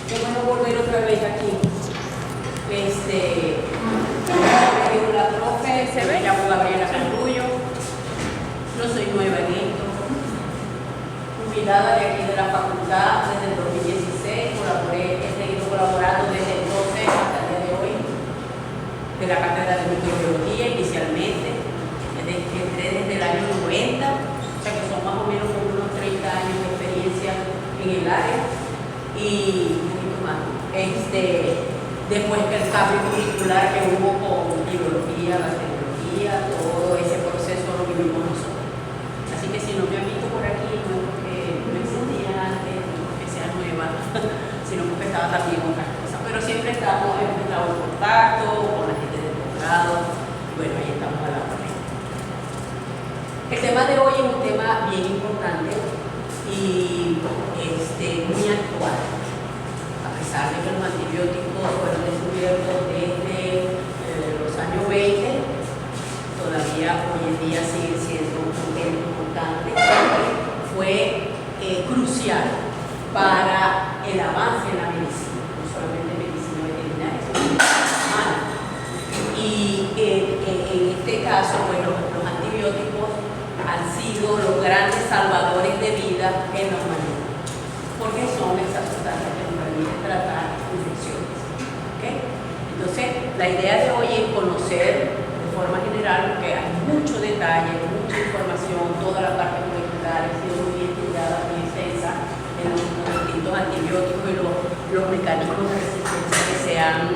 Qué bueno volver otra vez aquí. Me dijo la profe, me llamo Gabriela Carrullo. No soy nueva en esto. Jubilada de aquí de la facultad desde el 2016, he seguido colaborando desde entonces hasta el día de hoy, de la cátedra de microbiología inicialmente. Entré desde el año 90, o sea que son más o menos como unos 30 años de experiencia en el área. Y un poquito más. Después que el cambio curricular que hubo con biología, bacteriología, todo ese proceso lo vivimos nosotros. Así que si no me han visto por aquí, no es porque no existía antes, no es porque sea nueva, sino porque estaba también en otras cosas. Pero siempre hemos estado en contacto con la gente del posgrado. Bueno, ahí estamos a la orden. El tema de hoy es un tema bien importante y muy actual. A pesar de que los antibióticos fueron descubiertos desde los años 20, todavía hoy en día sigue siendo un tema importante. Fue crucial para el avance en la medicina, no solamente medicina veterinaria, sino medicina humana. Y en este caso, bueno, los antibióticos han sido los grandes salvadores de vida en la humanidad, porque son esas sustancias que nos permiten tratar infecciones. ¿Okay? Entonces, la idea de hoy es conocer de forma general, porque hay mucho detalle, mucha información, toda la parte molecular ha sido muy bien estudiada, muy extensa en los distintos antibióticos y los mecanismos de resistencia que se han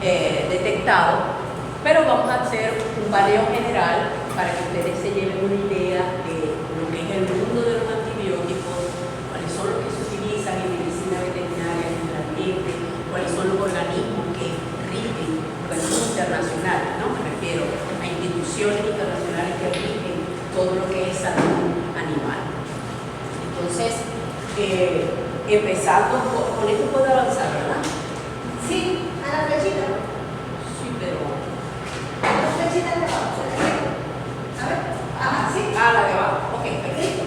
detectado. Pero vamos a hacer un barrio general para que ustedes se lleven una idea de lo que es el mundo de los antibióticos, cuáles son los que se utilizan en medicina veterinaria generalmente, cuáles son los organismos que rigen, organismos internacionales, ¿no? Me refiero a instituciones internacionales que rigen todo lo que es salud animal. Entonces, empezando con esto puedo avanzar, ¿verdad? Sí, a la flechita. Sí, pero... La flechita de abajo. A ver. Ajá, sí. Ah, la de abajo. Ok, perfecto.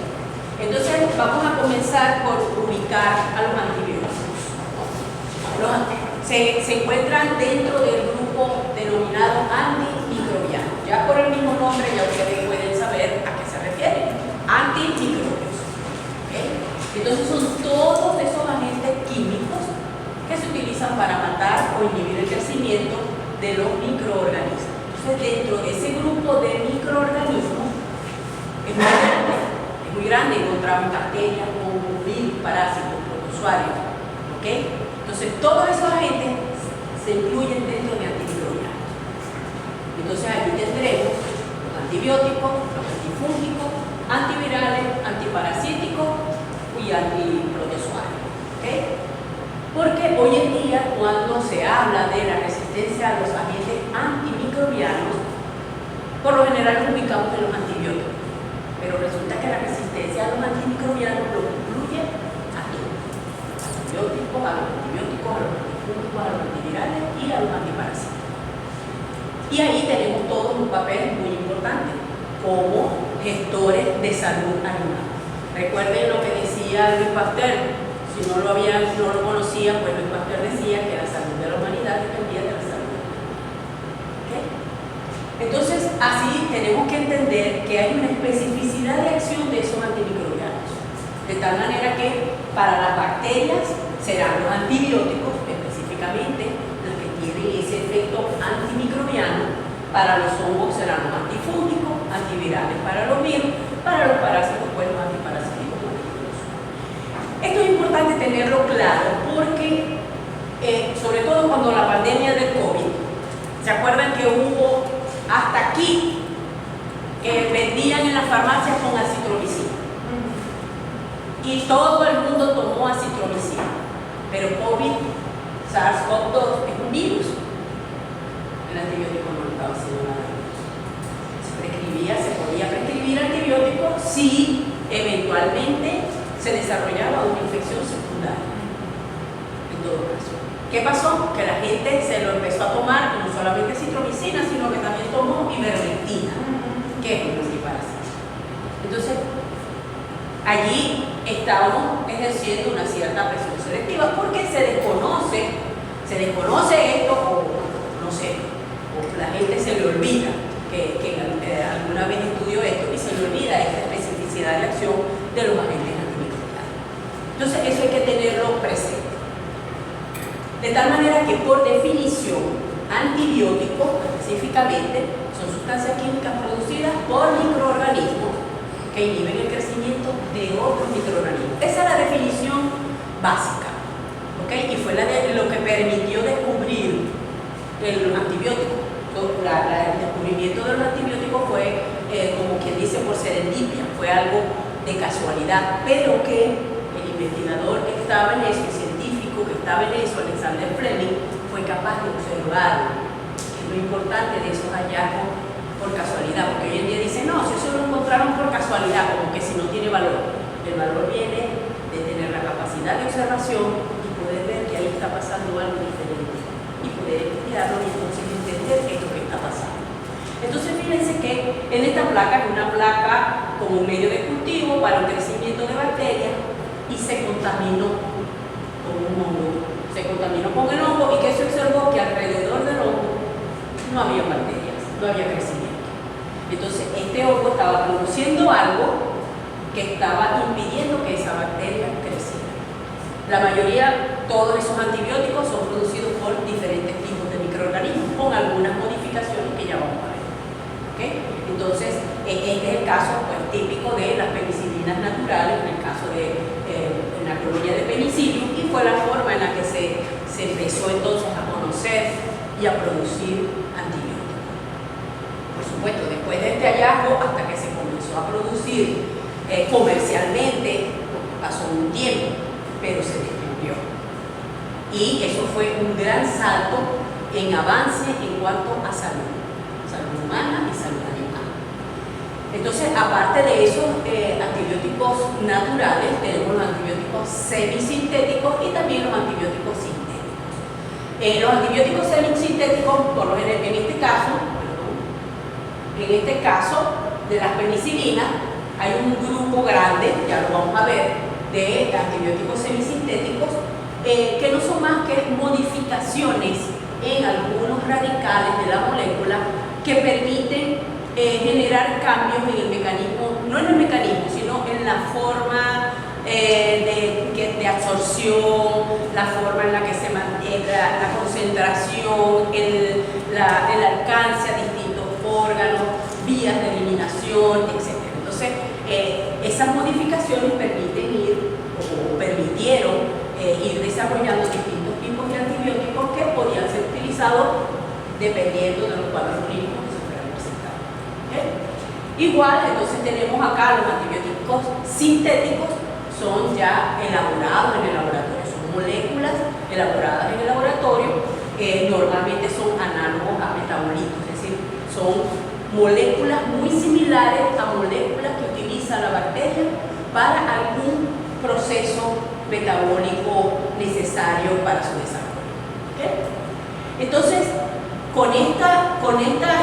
Entonces vamos a comenzar por ubicar a los antibióticos. Se encuentran dentro del grupo denominado antimicrobiano. Ya por el mismo nombre ya ustedes pueden saber a qué se refiere. Antimicrobios. ¿Okay? Entonces son todos esos agentes químicos que se utilizan para matar o inhibir el crecimiento de los microorganismos. Entonces, dentro de ese grupo de microorganismos es muy grande, encontramos bacterias, hongos, virus, parásitos, protozoarios. ¿Okay? Entonces, todos esos agentes se incluyen dentro de antimicrobianos. Entonces, aquí tendremos los antibióticos, los antifúngicos, antivirales, antiparasíticos y antiprotozoarios. ¿Okay? Porque hoy en día, cuando se habla de la resistencia a los agentes antimicrobianos, por lo general nos ubicamos en los antibióticos. Pero resulta que la resistencia a los antimicrobianos lo incluye a todos. A los antifúngicos, a los antivirales y a los antiparásitos. Y ahí tenemos todos un papel muy importante como gestores de salud animal. Recuerden lo que decía Louis Pasteur. Si no lo conocían, pues Louis Pasteur decía que la salud de la humanidad dependía de la salud. ¿Okay? Entonces, así tenemos que entender que hay una especificidad de acción de esos antimicrobianos. De tal manera que para las bacterias serán los antibióticos, específicamente los que tienen ese efecto antimicrobiano. Para los hongos serán los antifúngicos, antivirales para los virus, para los parásitos, pues los antiparasíticos. Esto es importante tenerlo claro porque, sobre todo cuando la pandemia del COVID, ¿se acuerdan que hubo hasta aquí vendían en las farmacias con acitromicina? Y todo el mundo tomó acitromicina. Pero COVID, SARS-CoV-2 es un virus. El antibiótico no estaba haciendo nada de eso. Se podía prescribir antibióticos si eventualmente se desarrollaba una infección secundaria. En todo caso, ¿qué pasó? Que la gente se lo empezó a tomar, no solamente citromicina, sino que también tomó ivermectina, que es un antiparasita. Entonces, allí estábamos ejerciendo una cierta presión selectiva porque se desconoce se desconoce esto o no sé, o la gente se le olvida que alguna vez estudió esto y se le olvida esta especificidad de acción de los agentes antimicrobianos. Entonces eso hay que tenerlo presente. De tal manera que por definición, antibióticos específicamente son sustancias químicas producidas por microorganismos que inhiben el crecimiento de otros microorganismos. Esa es la definición básica, ¿ok? Y fue lo que permitió descubrir el antibiótico. El descubrimiento de los antibióticos fue, como quien dice, por serendipia, fue algo de casualidad, pero que el investigador que estaba en eso, el científico que estaba en eso, Alexander Fleming, fue capaz de observar. Es lo importante de esos hallazgos por casualidad, porque hoy en día dicen, no, si eso lo encontraron por casualidad, como que si no tiene valor. El valor viene de tener la capacidad de observación y poder ver que ahí está pasando algo diferente y poder estudiarlo y entonces entender qué es lo que está pasando. Entonces fíjense que en esta placa es una placa como un medio de cultivo para el crecimiento de bacterias y se contaminó con un hongo. Se contaminó con el hongo y que se observó que alrededor del hongo no había bacterias, no había crecimiento. Entonces este hongo estaba produciendo algo que estaba impidiendo que esa bacteria creciera. La mayoría, todos esos antibióticos son producidos por diferentes tipos de microorganismos con algunas modificaciones que ya vamos a ver. ¿Okay? Entonces, este es el caso pues, típico de las penicilinas naturales, en el caso de la colonia de Penicillium, y fue la forma en la que se empezó entonces a conocer y a producir antibióticos. Por supuesto, después de este hallazgo, hasta que se comenzó a producir comercialmente, pasó un tiempo, pero se descubrió. Y eso fue un gran salto en avance en cuanto a salud humana y salud animal. Entonces, aparte de esos antibióticos naturales, tenemos los antibióticos semisintéticos y también los antibióticos sintéticos. Los antibióticos semisintéticos, por lo general, en este caso de las penicilinas, hay un grupo grande, ya lo vamos a ver, de antibióticos semisintéticos que no son más que modificaciones en algunos radicales de la molécula que permiten generar cambios en el mecanismo, no en el mecanismo, sino en la forma de absorción, la forma en la que se mantiene la concentración, el alcance a distintos órganos, vías de eliminación, etc. Entonces, esas modificaciones permitieron ir desarrollando distintos tipos de antibióticos que podían ser utilizados dependiendo de los cuadros clínicos que se fueran presentando. ¿Okay? Igual, entonces tenemos acá los antibióticos sintéticos, son ya elaborados en el laboratorio, son moléculas elaboradas en el laboratorio, normalmente son análogos a metabolitos, es decir, son moléculas muy similares a moléculas que utiliza la bacteria para algún proceso metabólico necesario para su desarrollo. ¿Okay? Entonces, con esta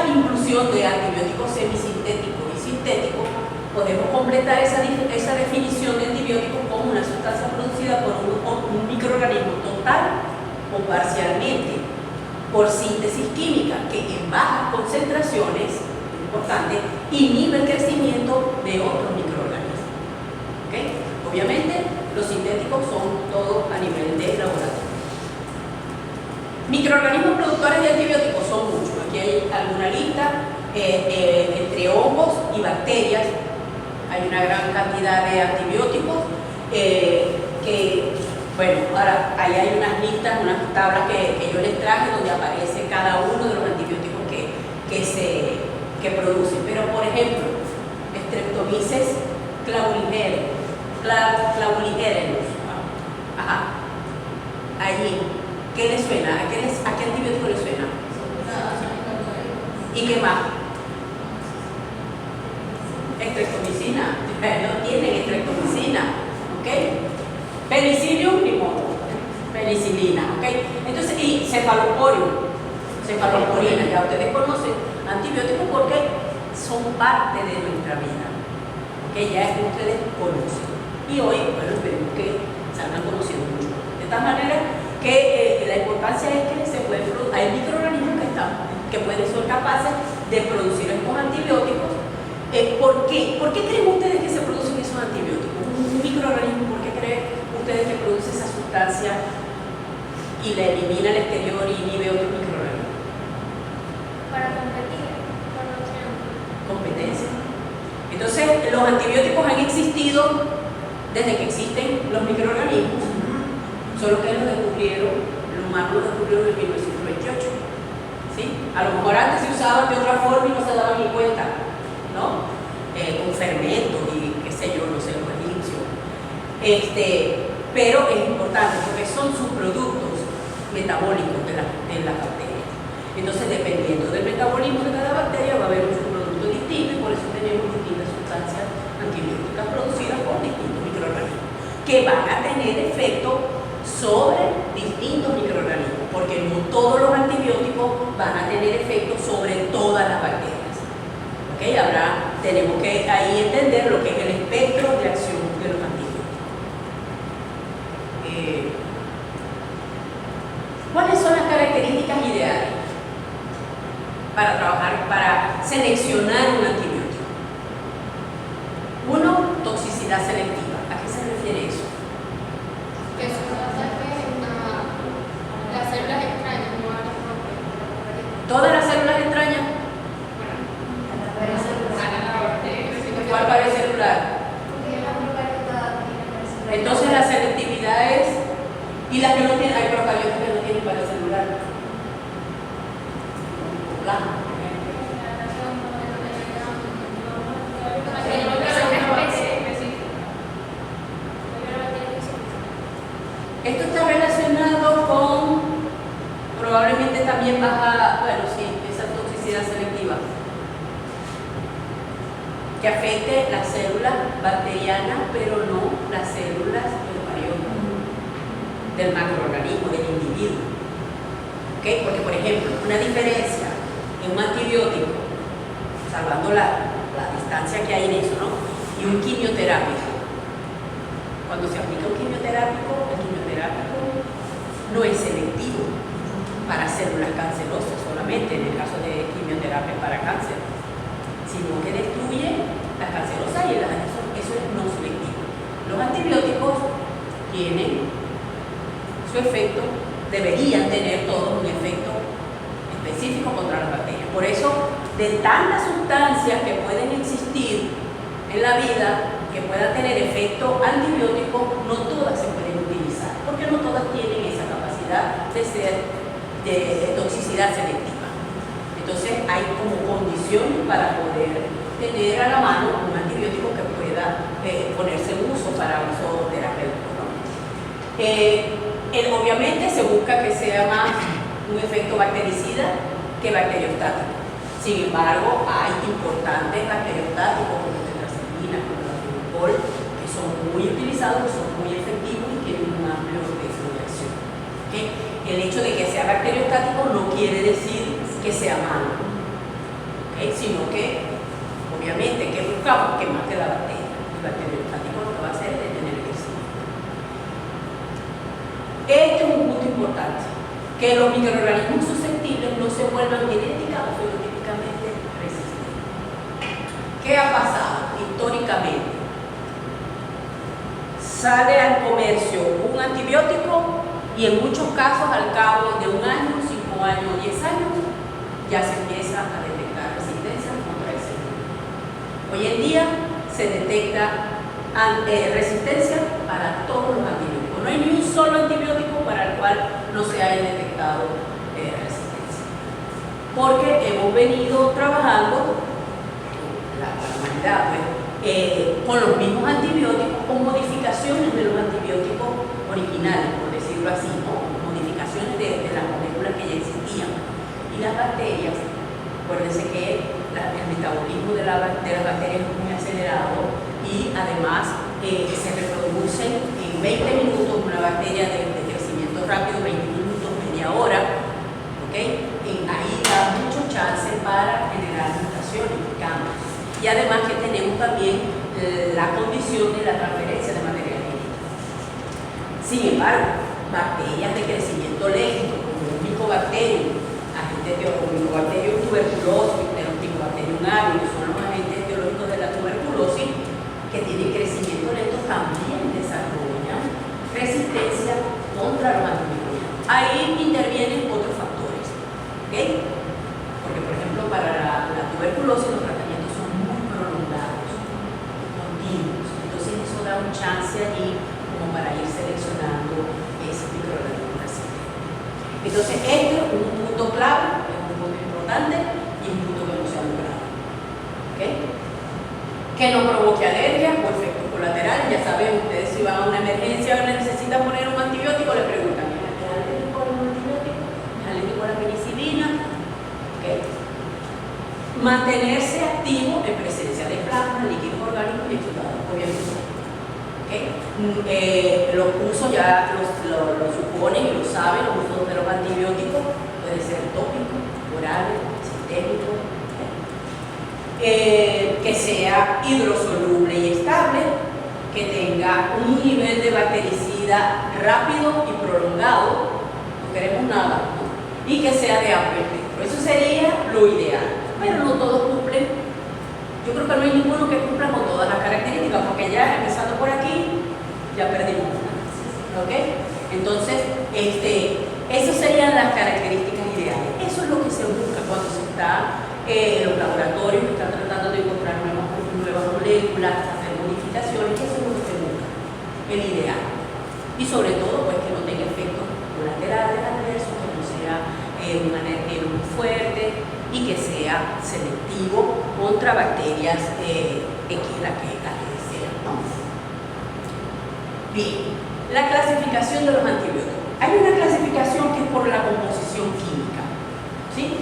inclusión de antibióticos semisintéticos y sintéticos, podemos completar esa definición de antibiótico como una sustancia producida por un microorganismo total o parcialmente por síntesis química que en bajas concentraciones, importante, inhibe el crecimiento de otros microorganismos. ¿Okay? Obviamente, los sintéticos son todos a nivel de laboratorio. Microorganismos productores de antibióticos son muchos. Aquí hay alguna lista, entre hongos y bacterias. Hay una gran cantidad de antibióticos bueno, ahora ahí hay unas listas, unas tablas que yo les traje donde aparece cada uno de los antibióticos que producen. Pero, por ejemplo, Streptomyces clavuligerenus. Ajá. Allí, ¿qué les suena? ¿A qué antibiótico les suena? ¿Y qué más? Streptomicina. No tienen streptomicina. ¿Ok? Penicillium, ni modo. Penicilina. ¿Ok? Entonces, y cefalosporina, ya ustedes conocen antibióticos porque son parte de nuestra vida. ¿Ok? Ya es que ustedes conocen. Y hoy, bueno, esperemos que salgan conociendo mucho. De tal manera que la importancia importancia es que hay microorganismos que pueden ser capaces de producir estos antibióticos. ¿Por qué? ¿Por qué creen ustedes que se producen esos antibióticos? Un microorganismo, ¿por qué creen ustedes que produce esa sustancia y la elimina al exterior y inhibe otros microorganismos? Para competir con otros. Competencia. Entonces, los antibióticos han existido desde que existen los microorganismos, solo que los humanos los descubrieron en 1928. ¿Sí? A lo mejor antes se usaban de otra forma y no se daban ni cuenta, ¿no? Con fermentos y qué sé yo, no sé, los egipcios. Pero es importante porque son subproductos metabólicos de las bacterias. Entonces, dependiendo del metabolismo de cada bacteria, va a haber un subproducto distinto y por eso tenemos distintas sustancias antibióticas producidas por distintos microorganismos que van a tener efecto sobre distintos microorganismos, porque no todos los antibióticos van a tener efecto sobre todas las bacterias. ¿Okay? Tenemos que ahí entender lo que es el espectro de acción de los antibióticos. ¿Cuáles son las características ideales para seleccionar un antibiótico? Uno, toxicidad selectiva. ¿A qué se refiere eso? Que son ataques a las células extrañas, no a las propias. ¿Todas las células extrañas? ¿Cuál pared celular? Entonces la selectividad es, y las que no tienen, hay procariotas que no tienen pared celular. Esto está relacionado con probablemente también baja, bueno, sí, esa toxicidad selectiva que afecte las células bacterianas, pero no las células eucariotas del macroorganismo, del individuo. ¿Okay? Porque, por ejemplo, una diferencia en un antibiótico, salvando la distancia que hay en eso, ¿no? Y un quimioterápico. Cuando se aplica un quimioterápico, el quimioterápico no es selectivo para células cancerosas solamente, en el caso de quimioterapia para cáncer, sino que destruye las cancerosas y eso es no selectivo. Los antibióticos tienen su efecto, deberían tener todos un efecto específico contra las bacterias. Por eso, de tantas sustancias que pueden existir en la vida que puedan tener efecto antibiótico, no todas se pueden utilizar, porque no todas tienen esa capacidad de ser de toxicidad selectiva. Entonces hay como condiciones para poder tener a la mano un antibiótico que pueda ponerse en uso para uso terapéutico, ¿no? Obviamente se busca que sea más un efecto bactericida que bacteriostático. Sin embargo, hay importantes bacteriostáticos como la tetracyclina, como la fluorocol, que son muy utilizados, son muy efectivos y tienen un amplio espectro de acción. ¿Okay? El hecho de que sea bacteriostático no quiere decir que sea malo, ¿okay? Sino que, obviamente, que buscamos que mate la bacteria. El bacteriostático lo que va a hacer es detener el crecimiento. Este es un punto importante, que los microorganismos susceptibles no se vuelvan genética o fenotípicamente resistentes. ¿Qué ha pasado históricamente? Sale al comercio un antibiótico y en muchos casos al cabo de 1 año, 5 años, 10 años, ya se empieza a detectar resistencia contra ese virus. Hoy en día se detecta resistencia para todos los antibióticos. No hay ni un solo antibiótico para el cual no se haya detectado resistencia. Porque hemos venido trabajando, la humanidad, con los mismos antibióticos, con modificaciones de los antibióticos originales, por decirlo así, o modificaciones de las moléculas que ya existían. Y las bacterias, acuérdense que el metabolismo de las bacterias es muy acelerado y además se reproducen en 20 minutos, una bacteria de crecimiento rápido, 20 minutos, media hora, ¿okay? Ahí da mucho chance para generar mutaciones, cambios. Y además que tenemos también la condición de la transferencia de material genético. Sin embargo, bacterias de crecimiento lento, como Mycobacterium, agentes Mycobacterium tuberculosis, Mycobacterium avium, que son los agentes etiológicos de la tuberculosis, que tienen crecimiento lento, también desarrollan resistencia contra los antimicrobianos. Ahí intervienen otros factores, ¿ok? Porque, por ejemplo, para la tuberculosis los tratamientos son muy prolongados, continuos. Entonces eso da un chance allí como para ir seleccionando ese microorganismo resistente. Entonces este es un punto clave, es un punto importante y un punto que no se ha logrado. ¿Ok? Que no provoque alergia o efectos colaterales. Ya saben, ustedes si van a una emergencia o necesitan poner un antibiótico, le preguntan, ¿es alérgico a un antibiótico? ¿Es alérgico a la penicilina? ¿Okay? Mantenerse activo en presencia de plasma, líquidos orgánicos y exudados, obviamente. ¿Okay? Los usos ya lo suponen y lo saben, los usos de los antibióticos pueden ser tópicos, orales, sistémicos, que sea hidrosoluble y estable, que tenga un nivel de bactericida rápido y prolongado, no queremos nada, ¿no? Y que sea de amplio espectro. Eso sería lo ideal, pero no todos cumplen. Yo creo que no hay ninguno que cumpla con todas las características, porque ya empezando por aquí, ya perdimos una. ¿Ok? Entonces, esas serían las características ideales. Eso es lo que se busca cuando se está en los laboratorios que están tratando de encontrar nuevas moléculas, hacer modificaciones. Eso es lo que se busca, el ideal. Y sobre todo, pues que no tenga efectos colaterales adversos, que no sea un alergeno muy fuerte y que sea selectivo contra bacterias las que desean, ¿no? Bien, la clasificación de los antibióticos. Hay una clasificación que es por la composición química, ¿sí?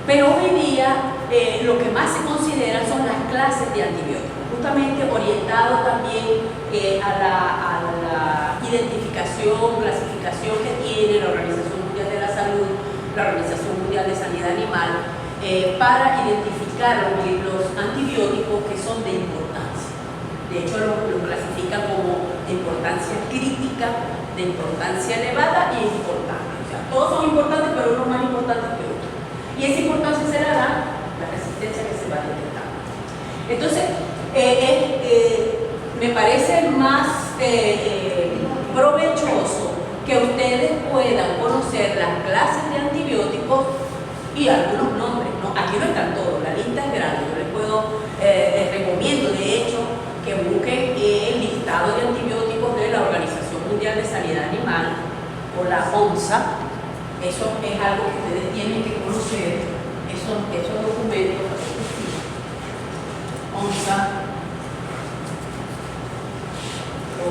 Pero hoy día lo que más se considera son las clases de antibióticos, justamente orientado también a la identificación, clasificación que tiene la Organización Mundial de la Salud, la Organización Mundial de Sanidad Animal, para identificar los antibióticos que son de importancia. De hecho, lo clasifican como de importancia crítica, de importancia elevada y importante. O sea, todos son importantes, pero uno más importante que otro. Y esa importancia se le da la resistencia que se va detectando. Entonces, me parece más provechoso que ustedes puedan conocer las clases de antibióticos y algunos nombres, ¿no? Aquí no están todos, la lista es grande. Yo les recomiendo, de hecho, que busquen el listado de antibióticos de la Organización Mundial de Sanidad Animal o la OMSA. Eso es algo que ustedes tienen que conocer, esos documentos. OMSA o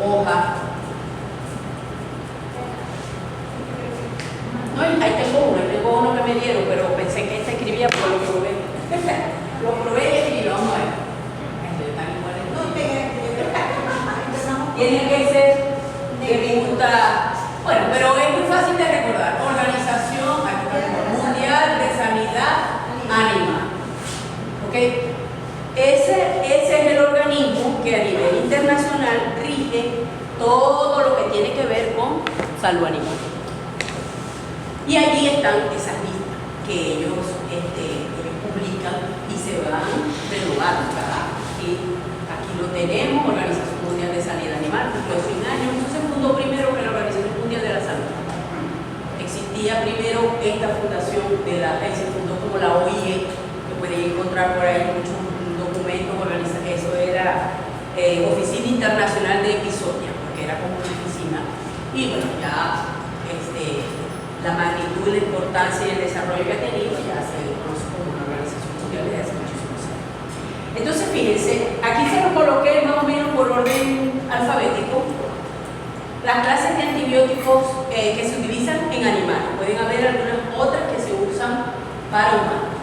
OJA. No, ahí tengo uno que me dieron, pero pensé que se escribía, pero lo probé. Lo probé y lo vamos a ver. Están iguales. Tiene que ser de punta. Bueno, pero es muy fácil de recordar. Organización Mundial de Sanidad Animal. ¿Ok? Ese es el organismo que a nivel internacional rige todo lo que tiene que ver con salud animal. Y allí están esas listas que ellos publican y se van renovando. Aquí lo tenemos, Organización Mundial de Sanidad Animal, cumplió 100 años. Eso se fundó primero que la Organización Mundial de la Salud. Existía primero esta fundación, se fundó como la OIE, que pueden encontrar por ahí muchos documentos, eso era Oficina Internacional de Epizonia, porque era como una oficina. Y bueno, ya la magnitud, la importancia y el desarrollo que ha tenido ya se conoce como una organización mundial desde hace muchísimos años. Entonces, fíjense, aquí se lo coloqué más o menos por orden alfabético las clases de antibióticos que se utilizan en animales. Pueden haber algunas otras que se usan para humanos.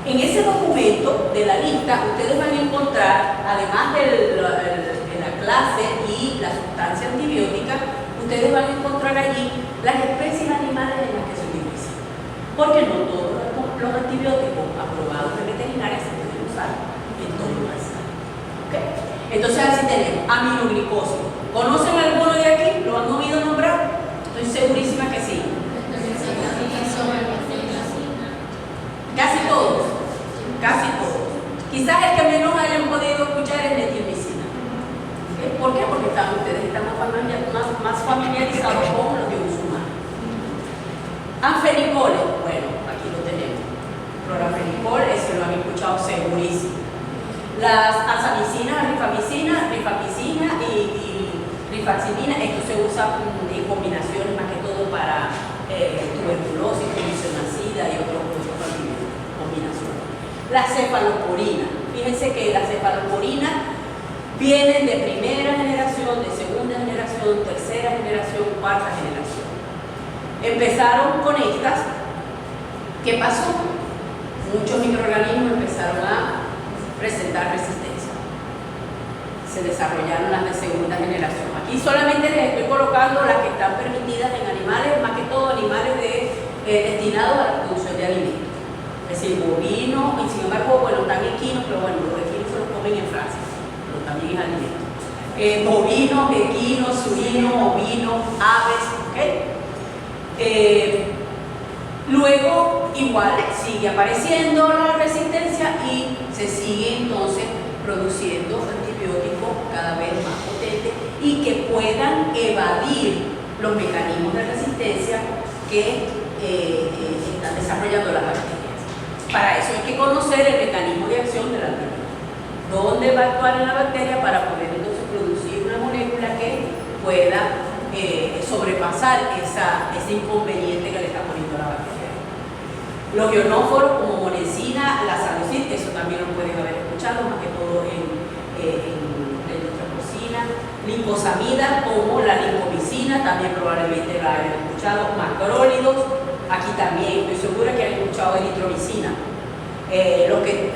En ese documento de la lista, ustedes van a encontrar, además de la clase y la sustancia antibiótica, ustedes van a encontrar allí las especies animales en las que se utilizan. Porque no todos los antibióticos aprobados de veterinaria se pueden usar en todo lugar. ¿Okay? Entonces así tenemos aminoglicósidos. ¿Conocen alguno de aquí? ¿Lo han oído nombrar? Estoy familiarizados con los de uso humano. Anfenicoles, bueno, aquí lo tenemos. Clorafenicol, ese lo han escuchado segurísimo. Las azamicinas, rifamicina y rifaximirina, esto se usa en combinaciones más que todo para tuberculosis, condición nacida y otras combinaciones. La cefalosporina, fíjense que la cefalosporina vienen de primera generación, de segunda generación, tercera generación, cuarta generación. Empezaron con estas. ¿Qué pasó? Muchos microorganismos empezaron a presentar resistencia. Se desarrollaron las de segunda generación. Aquí solamente les estoy colocando las que están permitidas en animales, más que todo animales destinados a la producción de alimentos. Es decir, bovino, y sin embargo, bueno, también equinos, pero bueno, los equinos se los comen en Francia, pero también es alimento. Bovinos, equinos, suinos, ovinos, aves, ¿ok? Luego, igual, sigue apareciendo la resistencia y se sigue entonces produciendo antibióticos cada vez más potentes y que puedan evadir los mecanismos de resistencia que están desarrollando las bacterias. Para eso hay que conocer el mecanismo de acción del antibiótico. ¿Dónde va a actuar en la bacteria para poder entonces producir una molécula que pueda sobrepasar ese inconveniente que le está poniendo la bacteria? Los ionóforos como monensina, la salicil, eso también lo pueden haber escuchado, más que todo en la industria porcina. Lincosamida como la lincomicina, también probablemente la hayan escuchado. Macrólidos, aquí también estoy segura que han escuchado eritromicina. Lo que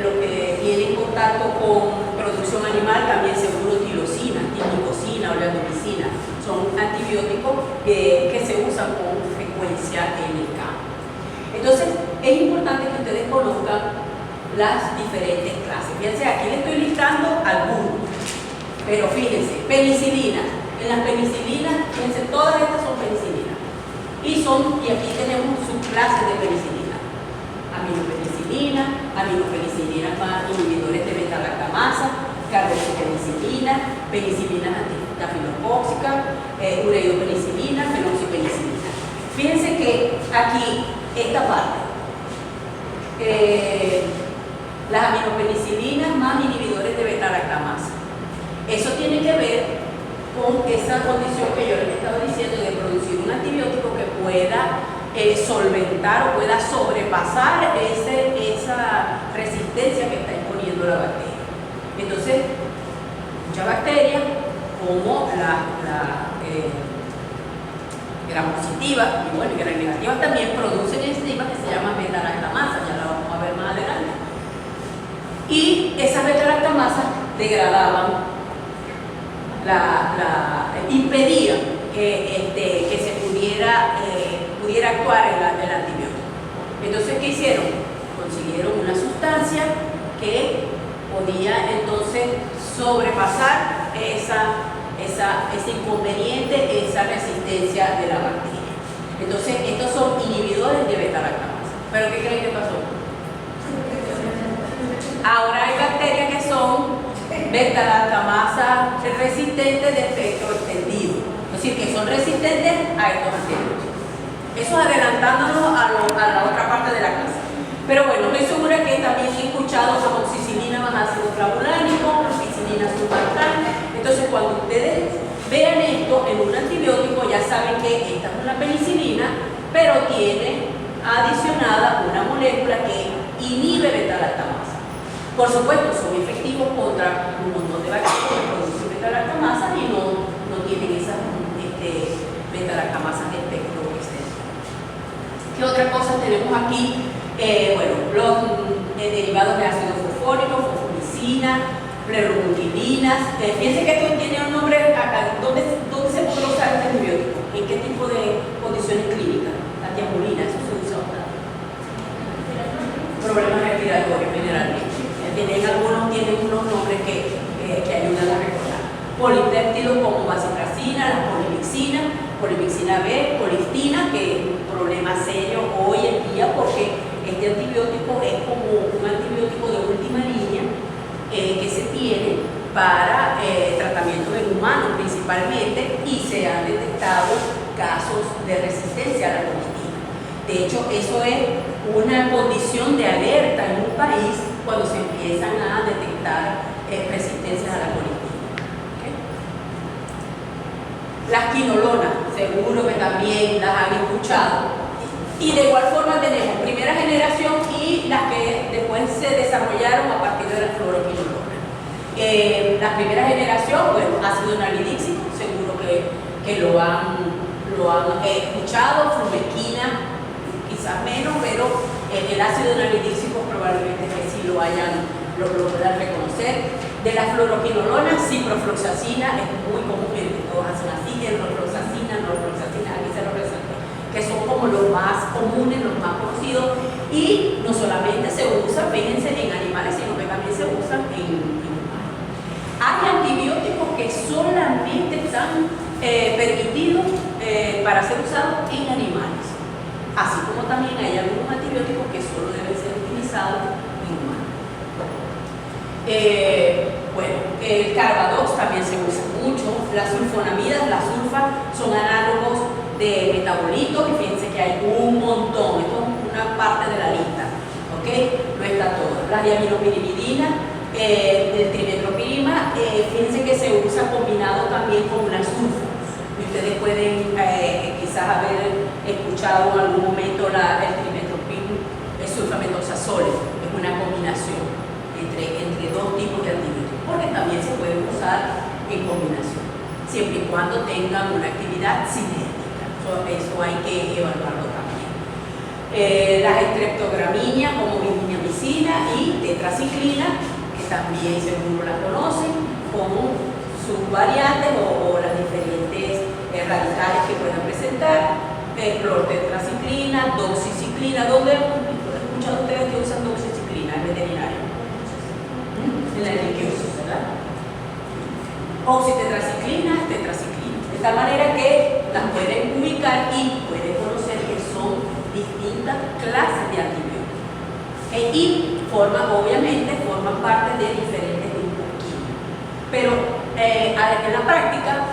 tienen contacto con producción animal también seguro tirosina, timicosina, oleadomicina. Son antibióticos que se usan con frecuencia en el campo. Entonces, es importante que ustedes conozcan las diferentes clases. Fíjense, aquí les estoy listando algunos, pero fíjense, penicilina. En las penicilinas, fíjense, todas estas son penicilinas. Y aquí tenemos subclases de penicilina. Aminopenicilina más inhibidores de beta-lactamasa, carboxipenicilina, penicilina antistafilocóxica, ureidopenicilina, fenoxipenicilina. Fíjense que aquí, esta parte, las aminopenicilinas más inhibidores de beta-lactamasa. Eso tiene que ver con esa condición que yo les estaba diciendo de producir un antibiótico que pueda solventar o pueda sobrepasar esa resistencia que está imponiendo la bacteria. Entonces, muchas bacterias, como la gram positiva y bueno, gram negativa también producen enzimas que se llaman beta-lactamasa, ya la vamos a ver más adelante. Y esas beta-lactamasas degradaban, impedían que se pudiera actuar el antibiótico. Entonces, ¿qué hicieron? Consiguieron una sustancia que podía entonces sobrepasar ese inconveniente, esa resistencia de la bacteria. Entonces, estos son inhibidores de beta-lactamasa. ¿Pero qué creen que pasó? Ahora hay bacterias que son beta-lactamasa resistentes de espectro extendido. Es decir, que son resistentes a estos antibióticos. Eso adelantándonos a la otra parte de la clase. Pero bueno, estoy segura que también he escuchado amoxicilina más ácido flavulánico, amoxicilina sulfatal. Entonces, cuando ustedes vean esto en un antibiótico, ya saben que esta es una penicilina, pero tiene adicionada una molécula que inhibe beta-lactamasa. Por supuesto, son efectivos contra un montón de bacterias que producen beta-lactamasa y no tienen esas beta-lactamasas de espectro extenso. ¿Qué otra cosa tenemos aquí? Bueno, los derivados de ácido fosfórico, fosfomicina, pleromuquilinas. Fíjense que esto tiene un nombre acá. ¿Dónde se puede usar este antibiótico? ¿En qué tipo de condiciones clínicas? La tiamulina, eso se usa bastante. Problemas respiratorios generalmente. Algunos tienen unos nombres que ayudan a recordar. Polipéptidos como vasopracina, la polivixina B, colistina, que es un problema serio hoy en día porque este antibiótico es como un antibiótico de última línea que se tiene para tratamientos en humanos principalmente, y se han detectado casos de resistencia a la clomitina. De hecho, eso es una condición de alerta en un país cuando se empiezan a detectar resistencias a la clomitina. ¿Okay? Las quinolonas, seguro que también las han escuchado. Y de igual forma tenemos primera generación y las que después se desarrollaron a partir de la fluoroquinolona. La primera generación, bueno, ácido nalidíxico, seguro que lo han escuchado, flumequina, quizás menos, pero el ácido nalidíxico probablemente que sí lo puedan reconocer. De la fluoroquinolona, ciprofloxacina, es muy común, todos hacen así, norfloxacina, aquí se lo resalta, que son como los más comunes, los más conocidos, y no solamente se usan, fíjense, en animales, sino que también se usan en humanos. Hay antibióticos que solamente están permitidos para ser usados en animales, así como también hay algunos antibióticos que solo deben ser utilizados en humanos. Bueno, el Carbadox también se usa mucho, las sulfonamidas, las sulfa, son análogos de metabolitos, y fíjense que hay un montón, esto es una parte de la lista, ¿ok? No está todo. La diaminopirimidina, el trimetopirima, fíjense que se usa combinado también con la sulfa. Y ustedes pueden quizás haber escuchado en algún momento el trimetoprim, el sulfamethoxazole, es una combinación entre dos tipos de antibióticos, porque también se puede usar en combinación, siempre y cuando tengan una actividad sinérgica. Eso hay que evaluarlo también. Las estreptogramíneas como virginiamicina y tetraciclina, que también seguro la conocen, con sus variantes o las diferentes radicales que puedan presentar, clortetraciclina, doxiciclina. ¿Dónde han escuchado ustedes que usan doxiciclina en veterinario? En la eliciosis, ¿verdad? Oxitetraciclina, tetraciclina. De tal manera que las pueden ubicar y pueden conocer que son distintas clases de antibióticos. Y obviamente forman parte de diferentes grupos químicos. Pero en la práctica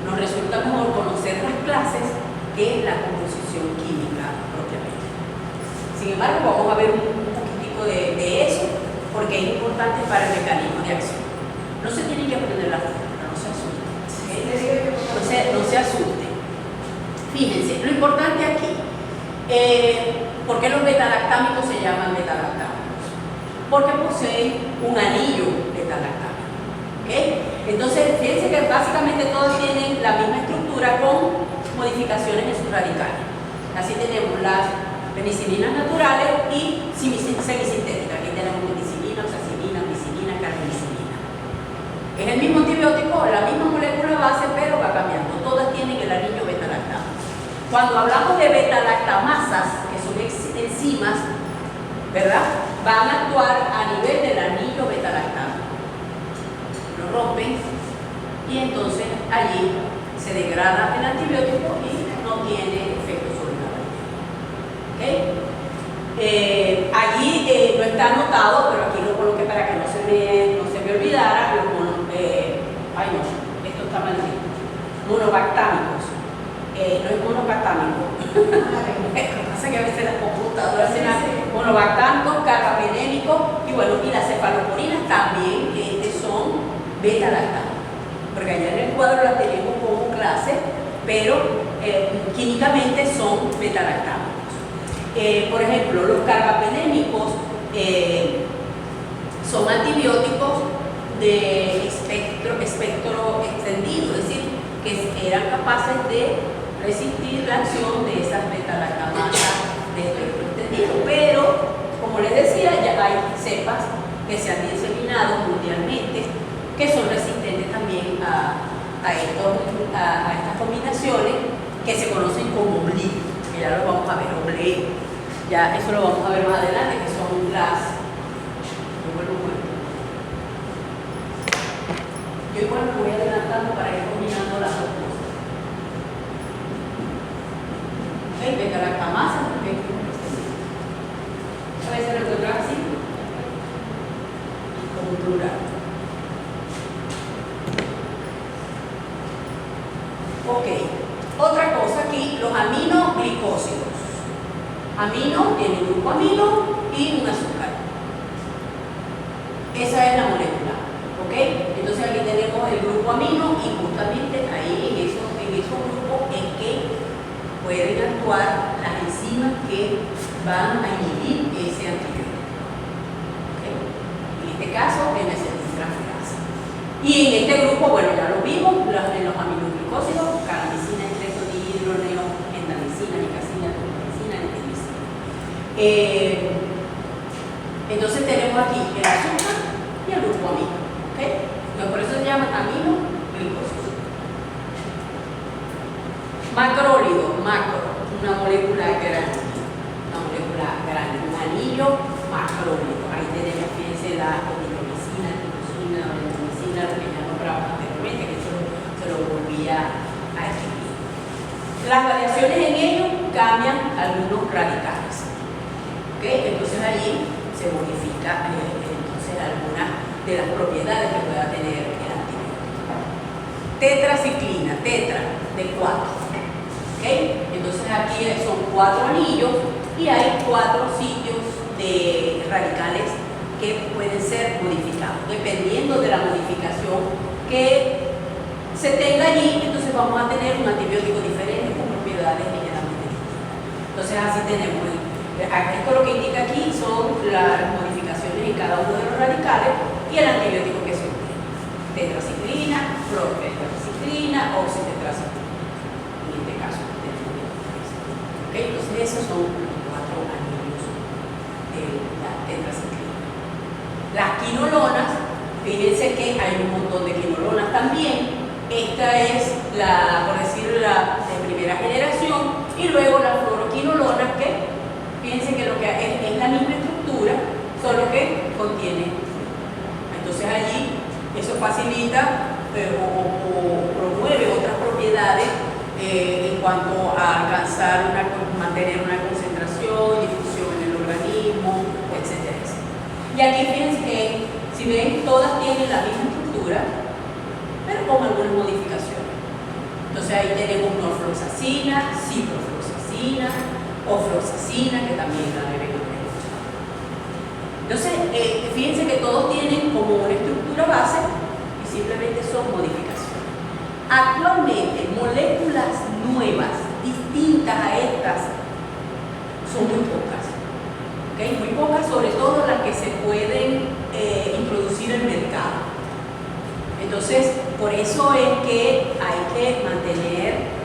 nos resulta mejor conocer las clases que la composición química propiamente. Sin embargo, vamos a ver un poquitico de eso, porque es importante para el mecanismo de acción. No se tienen que aprender la fórmula, no se asusten. No se asusten. Fíjense, lo importante aquí, ¿por qué los betalactámicos se llaman betalactámicos? Porque poseen un anillo betalactámico. ¿Okay? Entonces, fíjense que básicamente todos tienen la misma estructura con modificaciones en sus radicales. Así tenemos las penicilinas naturales y semisintéticas. Aquí tenemos meticilina, oxacilina, ampicilina, carmenicilina. Es el mismo antibiótico, la misma molécula base, pero va cambiando. Todas tienen el anillo beta-lactamo. Cuando hablamos de beta-lactamasas, que son enzimas, ¿verdad? Van a actuar a nivel del anillo beta-lactamo. Lo rompen y entonces allí se degrada el antibiótico y no tiene efecto sobre la bacteria. ¿Okay? Allí no está anotado, pero aquí lo coloqué para que no se me olvidara. Ay no, esto está mal escrito. Monobactámicos. No es monobactámico. Lo que pasa es que a veces las computadoras se hacen monobactámicos, carbapenémicos, y bueno, y las cefaloporinas también son beta-lactámicos. Porque allá en el cuadro las tenemos como clase, pero químicamente son beta-lactámicos. Por ejemplo, los carbapenémicos son antibióticos de espectro extendido, es decir, que eran capaces de resistir la acción de esas beta-lactamasas de espectro extendido. Pero, como les decía, ya hay cepas que se han diseminado mundialmente que son resistentes también a estas combinaciones que se conocen como OBLE, que ya lo vamos a ver, OBLE, ya eso lo vamos a ver más adelante, que son las... Yo igual me voy adelantando para ir combinando las dos cosas. ¿Ok? Beta-lactamasa, a veces lo encuentran así, como plural. Ok, otra cosa aquí, los aminoglicósidos. Amino tiene un grupo amino y un azúcar. Esa es la molécula, ¿ok? Entonces aquí tenemos el grupo amino y justamente ahí en esos grupos es que pueden actuar las enzimas que van a inhibir ese antibiótico. ¿Okay? En este caso, N-acetiltransferasa. Y en este grupo, bueno, ya lo vimos, en los aminoglicósidos, calamicina, estresodihidroneo, endamicina, nicasina, tropicina, nitromicina. Entonces tenemos aquí el azúcar y el grupo amino. ¿Okay? Entonces, por eso se llama aminoglicósidos. Macrólido, macro, una molécula grande, un anillo macrólido. Ahí tenemos, fíjense, la nitromicina, la nitromicina, lo que ya nombramos anteriormente, que se lo volvía a escribir. Las variaciones en ellos cambian algunos radicales. ¿Okay? Entonces allí se modifica entonces algunas de las propiedades que pueda tener el antibiótico. Tetraciclina, tetra, de 4. ¿Okay? Entonces aquí son 4 anillos y hay 4 sitios de radicales que pueden ser modificados. Dependiendo de la modificación que se tenga allí, entonces vamos a tener un antibiótico diferente con propiedades ligeramente distintas. Entonces así tenemos, esto lo que indica aquí son las modificaciones en cada uno de los radicales y el antibiótico que se obtiene. Tetraciclina, clortetraciclina, oxitetraciclina. En este caso, ¿okay? Entonces esos son los 4 anillos de la tetraciclina. Las quinolonas, fíjense que hay un montón de quinolonas también. Esta es la, por decirlo, la de primera generación, y luego la fluoroquinolona, que fíjense que lo que es la misma estructura, solo que contiene. Entonces allí eso facilita o promueve otras propiedades en cuanto a alcanzar mantener una concentración, difusión en el organismo, etcétera, etcétera. Y aquí fíjense que, si ven, todas tienen la misma estructura, pero con algunas modificaciones. Entonces ahí tenemos norfloxacina, ciprofloxacina, ofloxacina, que también la deben haber escuchado. Entonces, fíjense que todos tienen como una estructura base y simplemente son modificaciones. Actualmente, moléculas nuevas, distintas a estas, son muy pocas. ¿Okay? Muy pocas, sobre todo las que se pueden introducir en el mercado. Entonces, por eso es que hay que mantener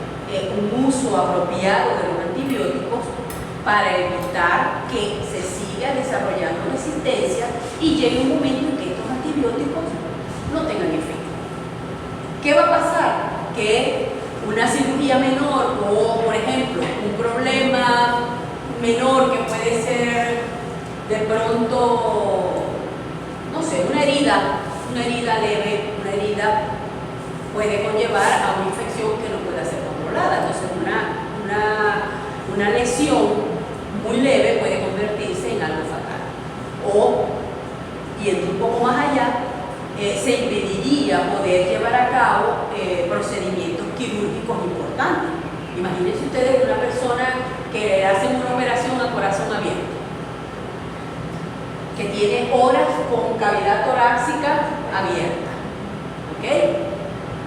un uso apropiado de los antibióticos para evitar que se siga desarrollando resistencia y llegue un momento en que estos antibióticos no tengan efecto. ¿Qué va a pasar? Que una cirugía menor o, por ejemplo, un problema menor que puede ser de pronto, no sé, una herida leve, una herida puede conllevar a una infección que no pueda ser controlada. Entonces una lesión muy leve puede convertirse en algo fatal. O, yendo un poco más allá, se impediría poder llevar a cabo procedimientos quirúrgicos importantes. Imagínense ustedes una persona que le hacen una operación a corazón abierto, que tiene horas con cavidad torácica abierta. ¿Okay?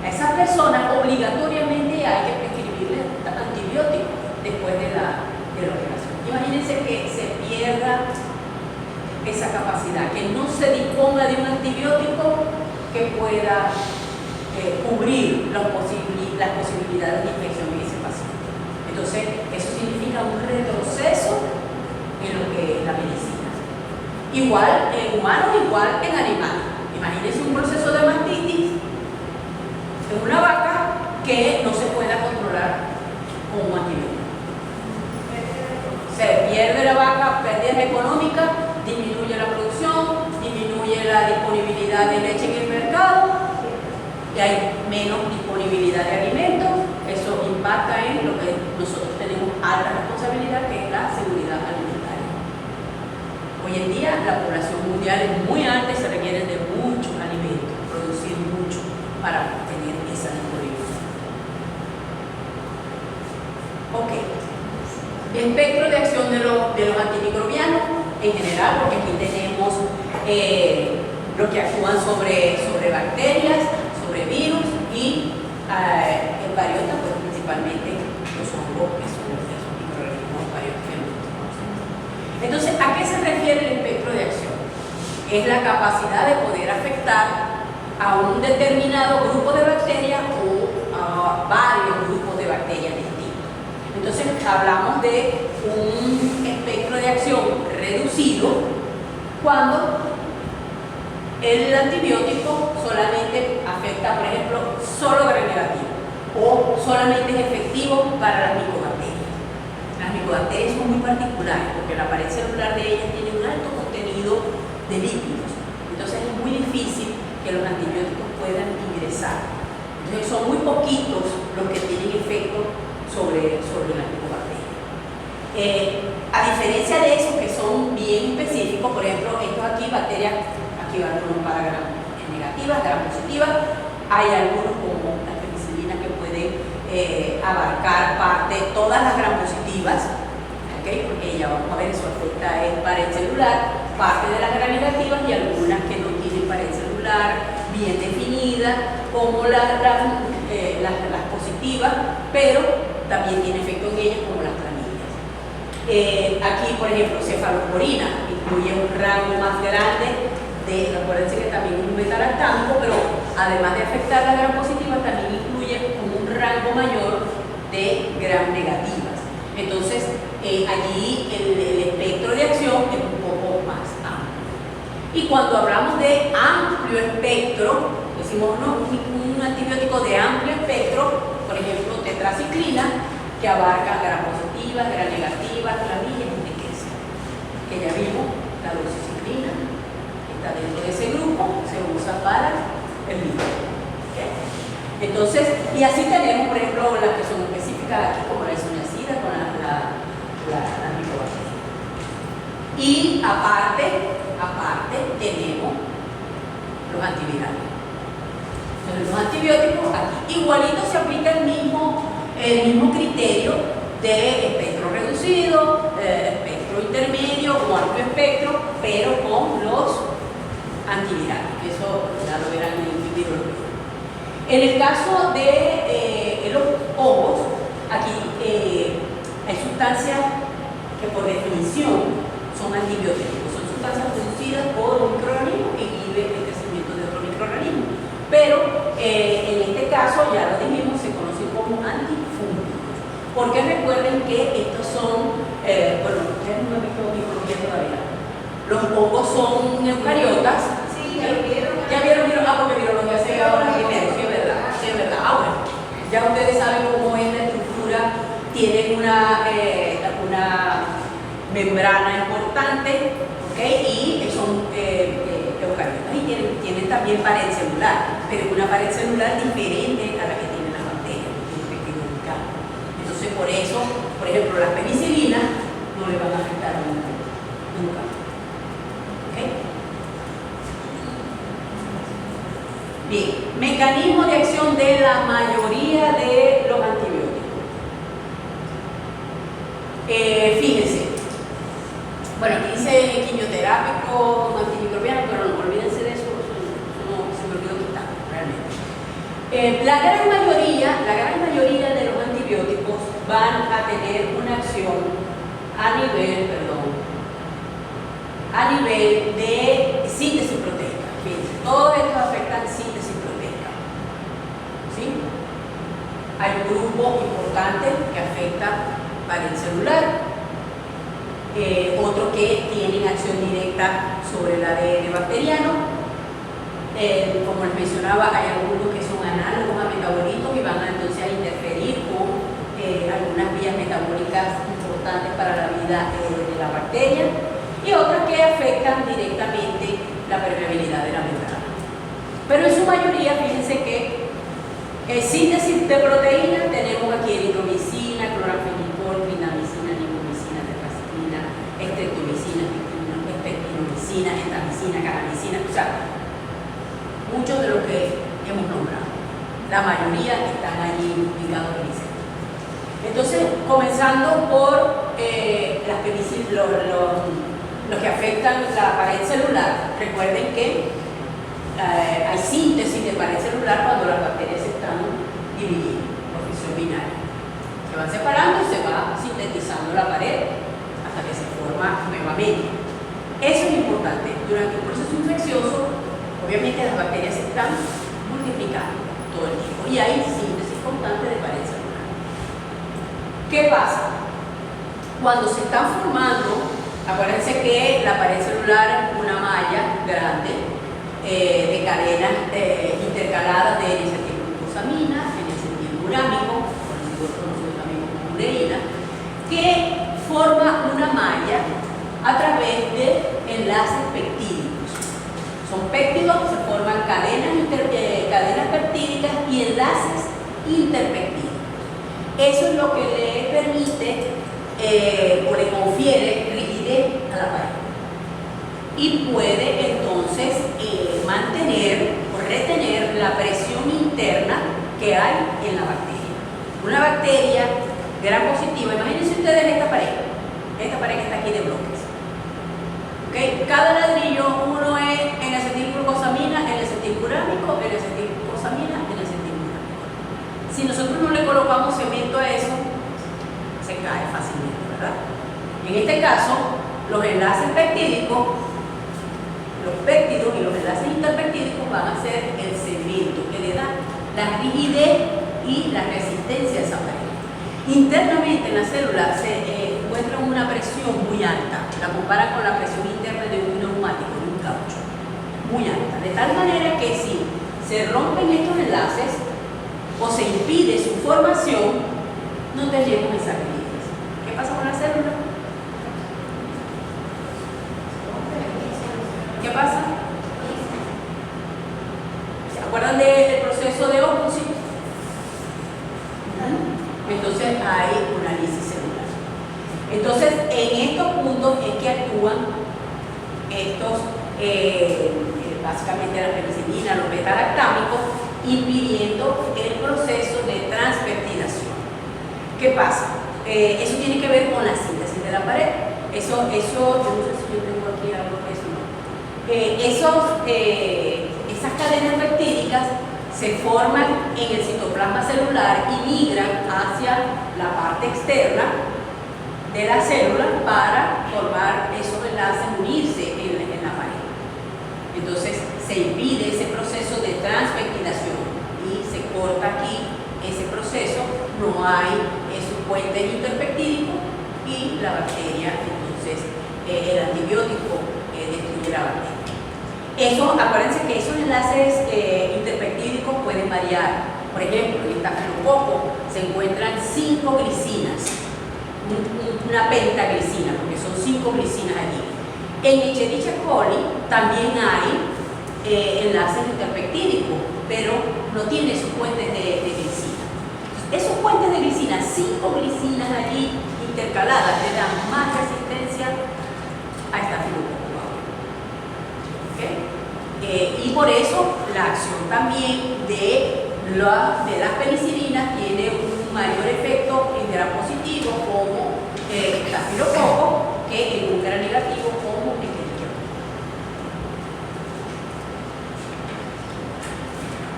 A esas personas obligatoriamente hay que prescribirles antibióticos después de la operación. Imagínense que se pierda esa capacidad, que no se disponga de un antibiótico que pueda cubrir las posibilidades de infección en ese paciente. Entonces, eso significa un retroceso en lo que es la medicina. Igual en humanos, igual en animales. Imagínense un proceso de mastitis en una vaca que no se pueda controlar con un antibiótico. Se pierde la vaca, pérdidas económicas, disminuye la producción, disminuye la disponibilidad de leche en el mercado, y hay menos disponibilidad de alimentos. Eso impacta en lo que nosotros tenemos alta responsabilidad, que es la seguridad alimentaria. Hoy en día la población mundial es muy alta y se requiere de muchos alimentos, producir mucho para tener esa disponibilidad. Espectro de acción de los antimicrobianos en general, porque aquí tenemos los que actúan sobre bacterias, sobre virus y eucariotas, pues principalmente los hongos, que son esos microorganismos eucariotas que nosotros conocemos. Entonces, ¿a qué se refiere el espectro de acción? Es la capacidad de poder afectar a un determinado grupo de bacterias o a varios grupos de bacterias distintos. Entonces, hablamos de un espectro de acción reducido cuando el antibiótico solamente afecta, por ejemplo, solo gram negativo o solamente es efectivo para las micobacterias. Las micobacterias son muy particulares porque la pared celular de ellas tiene un alto contenido de lípidos. Entonces es muy difícil que los antibióticos puedan ingresar. Entonces son muy poquitos los que tienen efecto sobre las micobacterias. A diferencia de esos que son bien específicos, por ejemplo, estos aquí, bacterias, aquí van algunos para gram negativas, gram positivas, hay algunos como la penicilina que pueden abarcar todas las gram positivas, ¿okay? Porque ya vamos a ver, eso afecta el pared celular, parte de las gram negativas y algunas que no tienen pared celular bien definida, como las positivas, pero también tiene efecto en ellas como las clamidias. Aquí, por ejemplo, cefalosporina incluye un rango más grande acuérdense que también es un beta-lactámico, pero además de afectar las gram positivas, también incluye un rango mayor de gram negativas. Entonces, allí el espectro de acción es un poco más amplio. Y cuando hablamos de amplio espectro, decimos no, un antibiótico de amplio espectro, por ejemplo, tetraciclina, que abarca gram positivas, gram negativas, clamidia y riqueza. Que ya vimos, la doxiciclina está dentro de ese grupo, se usa para el virus. ¿Okay? Entonces, y así tenemos, por ejemplo, las que son específicas aquí, como la isoniazida con la micobacteria. Y aparte tenemos los antivirales. Entonces, los antibióticos aquí igualito se aplica el mismo criterio de espectro reducido, espectro intermedio o amplio espectro, pero con los antivirales. Eso ya lo verán en el video. En el caso de los hongos, aquí hay sustancias que por definición son antibióticos, son sustancias producidas por un microorganismo que inhibe el crecimiento de otro microorganismo. Pero en este caso, ya lo dijimos, se conocen como antifúngicos. Porque recuerden que estos son, bueno, ustedes no han visto microbiología todavía. Los hongos son eucariotas. Sí, ya lo vieron. Ya vieron, porque virología se ve ahora primero, sí es verdad, sí es verdad. Ah, bueno, ya ustedes saben cómo es la estructura, tienen una membrana importante, ¿ok? Y son eucariotas y tienen también pared celular, pero una pared celular diferente a la que tienen las bacterias, tienen pequeños cambios. Entonces, por eso, por ejemplo, las penicilinas no le van a afectar nunca. ¿Ok? Bien, mecanismo de acción de la mayoría de los antibióticos. Fíjense, bueno, aquí dice quimioterápico, antimicrobiano, pero no olvídense de eso, no se me olvidó quitar realmente. La gran mayoría de los antibióticos van a tener una acción a nivel de síntesis proteica. Fíjense, todos estos afectan síntesis proteica. ¿Sí? Hay un grupo importante que afecta pared celular, otros que tienen acción directa sobre el ADN bacteriano. Como les mencionaba, hay algunos que son análogos a metabolitos y van entonces a interferir con algunas vías metabólicas importantes para la vida de la bacteria, y otras que afectan directamente la permeabilidad de la membrana. Pero en su mayoría, fíjense que síntesis de proteínas tenemos aquí eritromicina, cloranfenicol, clindamicina, nimbomicina, tetraciclina, estreptomicina, pectinomicina, gentamicina, canamicina, o sea, muchos de los que hemos nombrado. La mayoría están allí ligados al insecto. Entonces, comenzando por los que afectan la pared celular, recuerden que hay síntesis de pared celular cuando las bacterias se están dividiendo por fisión binaria. Se van separando y se va sintetizando la pared hasta que se forma nuevamente. Eso es importante. Durante un proceso infeccioso, obviamente las bacterias se están multiplicando todo el tiempo y hay síntesis constante de pared celular. ¿Qué pasa? Cuando se están formando, acuérdense que la pared celular es una malla grande de cadenas intercaladas de N-acetilglucosamina, N-acetilmurámico, conocido también como ureína, que forma una malla a través de enlaces peptídicos. Son péptidos, se forman cadenas peptídicas y enlaces interpeptídicos. Eso es lo que le permite o le confiere rigidez a la pared. Y puede entonces mantener o retener la presión interna que hay en la bacteria. Una bacteria gram positiva, imagínense ustedes esta pared que está aquí de bloques. ¿Okay? Cada ladrillo, uno es N-acetilglucosamina, N-acetilmurámico, N-acetilglucosamina, N-acetilmurámico. Si nosotros no le colocamos cemento a eso, se cae fácilmente, ¿verdad? En este caso, los enlaces peptídicos, los péptidos y los enlaces interpeptídicos van a ser el cemento que le da la rigidez y la resistencia a esa pared. Internamente en la célula se encuentra una presión muy alta, la comparan con la presión interna de un neumático, de un caucho, muy alta, de tal manera que si se rompen estos enlaces o se impide su formación, no tenemos esa rigidez. ¿Qué pasa con la célula? ¿Qué pasa? ¿Se acuerdan del proceso de óxido? Entonces hay una lisis celular. Entonces, en estos puntos es que actúan estos, básicamente la penicilina, los beta-lactámicos, impidiendo el proceso de transpeptidación. ¿Qué pasa? Eso tiene que ver con la síntesis de la pared. Eso yo no sé si yo tengo aquí algo de eso, no. Esas cadenas peptídicas se forman en el citoplasma celular y migran hacia la parte externa de la célula para formar esos enlaces, unirse en la pared. Entonces se impide ese proceso de transpeptidación y se corta aquí ese proceso, no hay esos puentes interpeptídicos y la bacteria, entonces el antibiótico destruye la bacteria. Acuérdense que esos enlaces interpeptídicos pueden variar. Por ejemplo, en estafilococo se encuentran 5 glicinas, una pentaglicina, porque son 5 glicinas allí. En Escherichia coli también hay enlaces interpeptídicos, pero no tiene esos puentes de glicina. Esos puentes de glicina, 5 glicinas allí intercaladas, le dan más resistencia a estafilococo. Y por eso la acción también de las penicilinas tiene un mayor efecto en gram positivo como estafilococo que en un gram negativo como Escherichia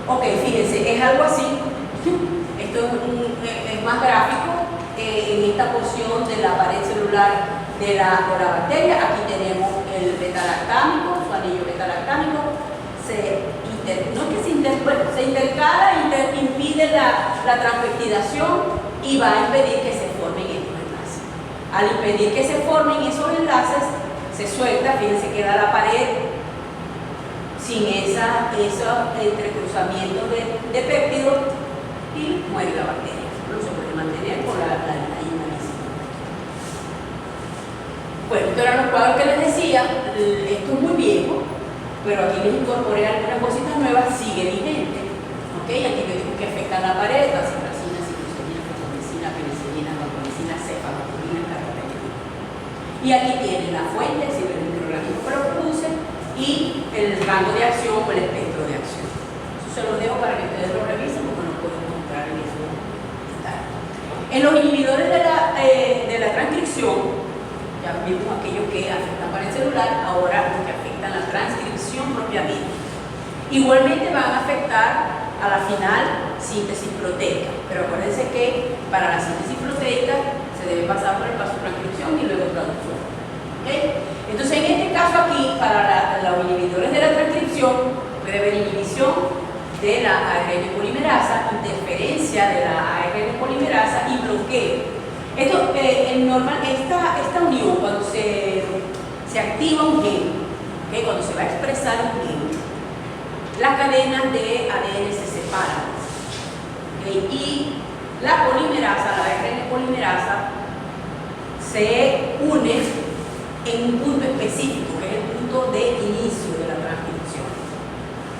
coli. Ok, fíjense, es algo así. Esto es más gráfico. En esta porción de la pared celular de la bacteria, aquí tenemos el beta-lactámico, su anillo beta-lactámico, se intercala, impide la transpeptidación y va a impedir que se formen estos enlaces. Al impedir que se formen esos enlaces, se suelta, fíjense, queda la pared sin esos entrecruzamientos de péptidos y muere la bacteria. No se puede mantener por la inhalación. Bueno, estos eran los cuadros que les decía. Esto es muy viejo, pero aquí les incorporé algunas cositas nuevas, sigue vigente. ¿Okay? Antibióticos que afectan la pared, vancomicina, ciclosamina, fosfomicina, penicilina, vancomicina, cefalosporina, carbapenemida. Y aquí tienen la fuente, si el microorganismo que lo produce, y el rango de acción o el espectro de acción. Eso se los dejo para que ustedes lo revisen porque no pueden encontrar en eso. En los inhibidores de la transcripción, ya vimos aquellos que afectan para el celular, ahora los que afectan la transcripción propiamente. Igualmente van a afectar a la final síntesis proteica, pero acuérdense que para la síntesis proteica se debe pasar por el paso de transcripción y luego traducción. ¿Okay? Entonces, en este caso aquí, para los inhibidores de la transcripción, puede haber inhibición de la ARN polimerasa, interferencia de la ARN polimerasa y bloqueo. Esto, esta unión, cuando se activa un gen, ¿okay? Cuando se va a expresar un gen, las cadenas de ADN se separan, ¿okay? Y la polimerasa, la ARN polimerasa, se une en un punto específico, que es el punto de inicio de la transcripción,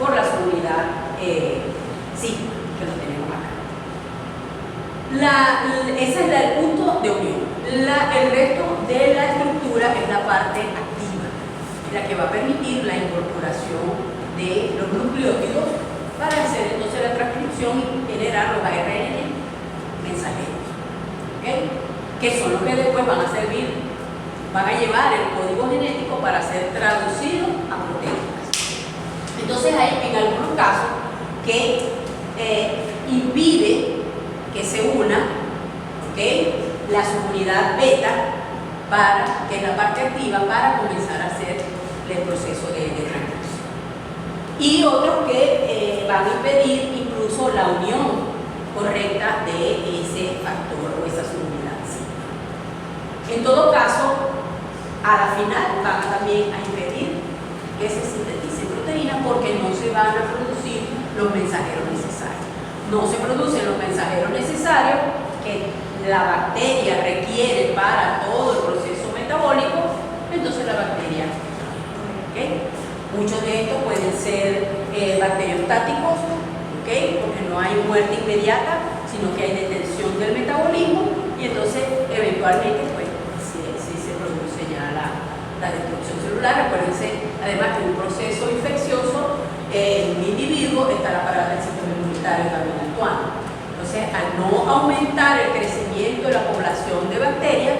por la subunidad sí, que lo tenemos acá. Ese es el punto de unión. El resto de la estructura es la parte activa, la que va a permitir la incorporación de los nucleótidos para hacer entonces la transcripción y generar los ARN mensajeros, ¿okay? Que son los que después van a servir, van a llevar el código genético para ser traducido a proteínas. Entonces hay en algunos casos que impide que se una, ¿okay? La subunidad beta, que es la parte activa, para comenzar a hacer el proceso de transcripción. Y otros que van a impedir incluso la unión correcta de ese factor o esa subunidad. En todo caso, a la final van también a impedir que se sinteticen proteínas porque no se van a producir los mensajeros necesarios. No se producen los mensajeros necesarios que la bacteria requiere para todo el proceso metabólico, entonces la bacteria, ¿okay? Muchos de estos pueden ser bacteriostáticos, ¿okay? Porque no hay muerte inmediata, sino que hay detención del metabolismo y entonces eventualmente pues sí se produce ya la destrucción celular. Acuérdense además que un proceso infeccioso en un individuo está la parada del sistema inmunitario también actuando. Entonces, al no aumentar el crecimiento de la población de bacterias,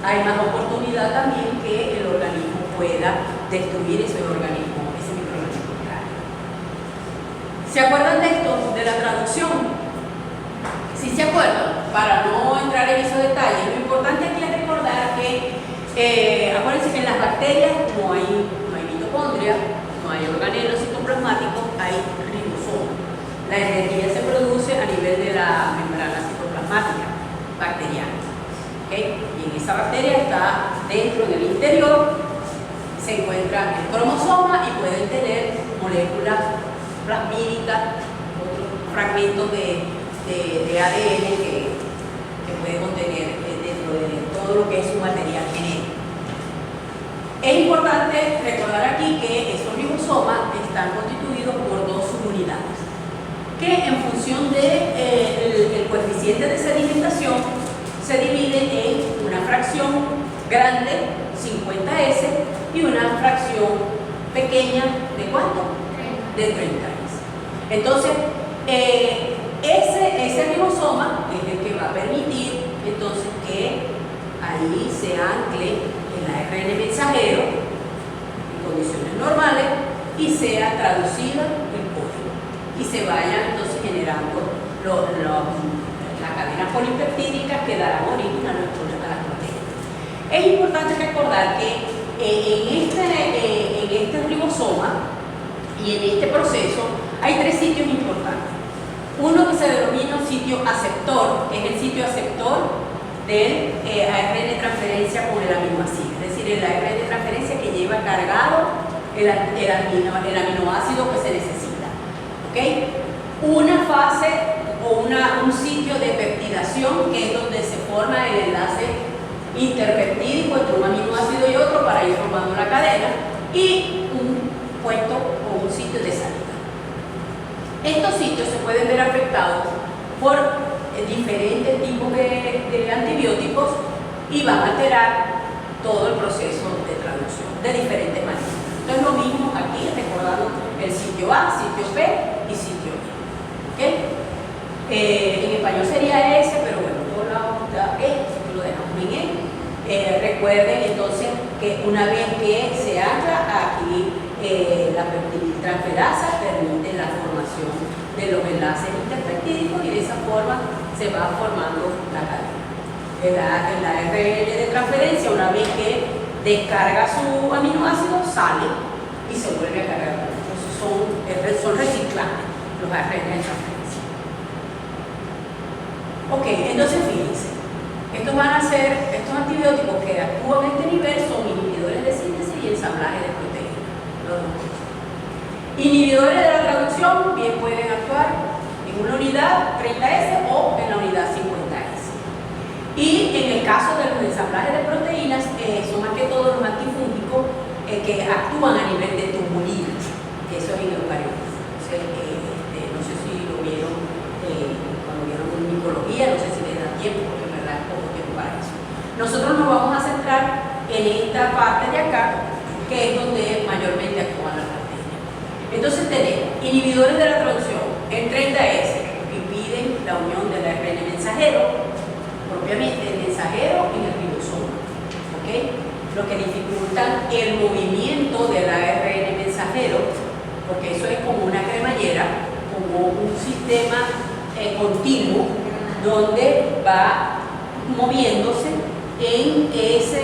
hay más oportunidad también que el organismo pueda destruir ese microorganismo grave. ¿Se acuerdan de esto, de la traducción? ¿Sí se acuerdan? Para no entrar en esos detalles, lo importante aquí es recordar que, acuérdense que en las bacterias no hay mitocondria, no hay organelos citoplasmáticos, hay ribosomas. La energía se produce a nivel de la membrana citoplasmática bacteriana. ¿Okay? Y en esa bacteria está dentro del interior, se encuentra el cromosoma y pueden tener moléculas plasmídicas, otros fragmentos de ADN que puede contener dentro de todo lo que es su material genético. Es importante recordar aquí que esos ribosomas están constituidos por dos subunidades que en función del coeficiente de sedimentación se dividen en una fracción grande, 50S, y una fracción pequeña, ¿de cuánto? De 30S. Entonces, ese ribosoma es el que va a permitir entonces que ahí se ancle el ARN mensajero en condiciones normales y sea traducida en código y se vayan entonces generando las cadenas polipeptídicas que darán origen a las proteínas. Es importante recordar que en este ribosoma y en este proceso hay tres sitios importantes. Uno que se denomina un sitio aceptor, que es el sitio aceptor del ARN de transferencia con el aminoácido, es decir, el ARN de transferencia que lleva cargado el aminoácido que se necesita. ¿Okay? Una fase o un sitio de peptidación, que es donde se forma el enlace interpeptídico entre un aminoácido y otro para ir formando la cadena, y un puesto o un sitio de salida. Estos sitios se pueden ver afectados por diferentes tipos de antibióticos y van a alterar todo el proceso de traducción de diferentes maneras. Entonces lo mismo aquí, recordando el sitio A, sitio B y sitio B. ¿Okay? En español sería S, recuerden entonces que una vez que se ancla aquí la peptidiltransferasa permite la formación de los enlaces interpeptídicos y de esa forma se va formando la cadena. El ARN de transferencia, una vez que descarga su aminoácido, sale y se vuelve a cargar. Entonces son reciclables los ARN de transferencia. Ok, entonces fíjense, estos antibióticos que actúan a este nivel son inhibidores de síntesis y ensamblaje de proteínas. Los dos. Inhibidores de la traducción bien pueden actuar en una unidad 30S o en la unidad 50S. Y en el caso de los ensamblajes de proteínas, son más que todo los antifúngicos que actúan a nivel de tumulinas, que eso es en eucariotas. No sé si lo vieron cuando vieron micología, no sé si les da tiempo, porque en verdad es poco tiempo para eso. Nosotros nos vamos a centrar en esta parte de acá, que es donde mayormente actúan las bacterias. Entonces tenemos inhibidores de la traducción en 30S, que impiden la unión del ARN mensajero, propiamente el mensajero en el ribosoma, ¿okay? Lo que dificultan el movimiento del ARN mensajero, porque eso es como una cremallera, como un sistema continuo, donde va moviéndose en ese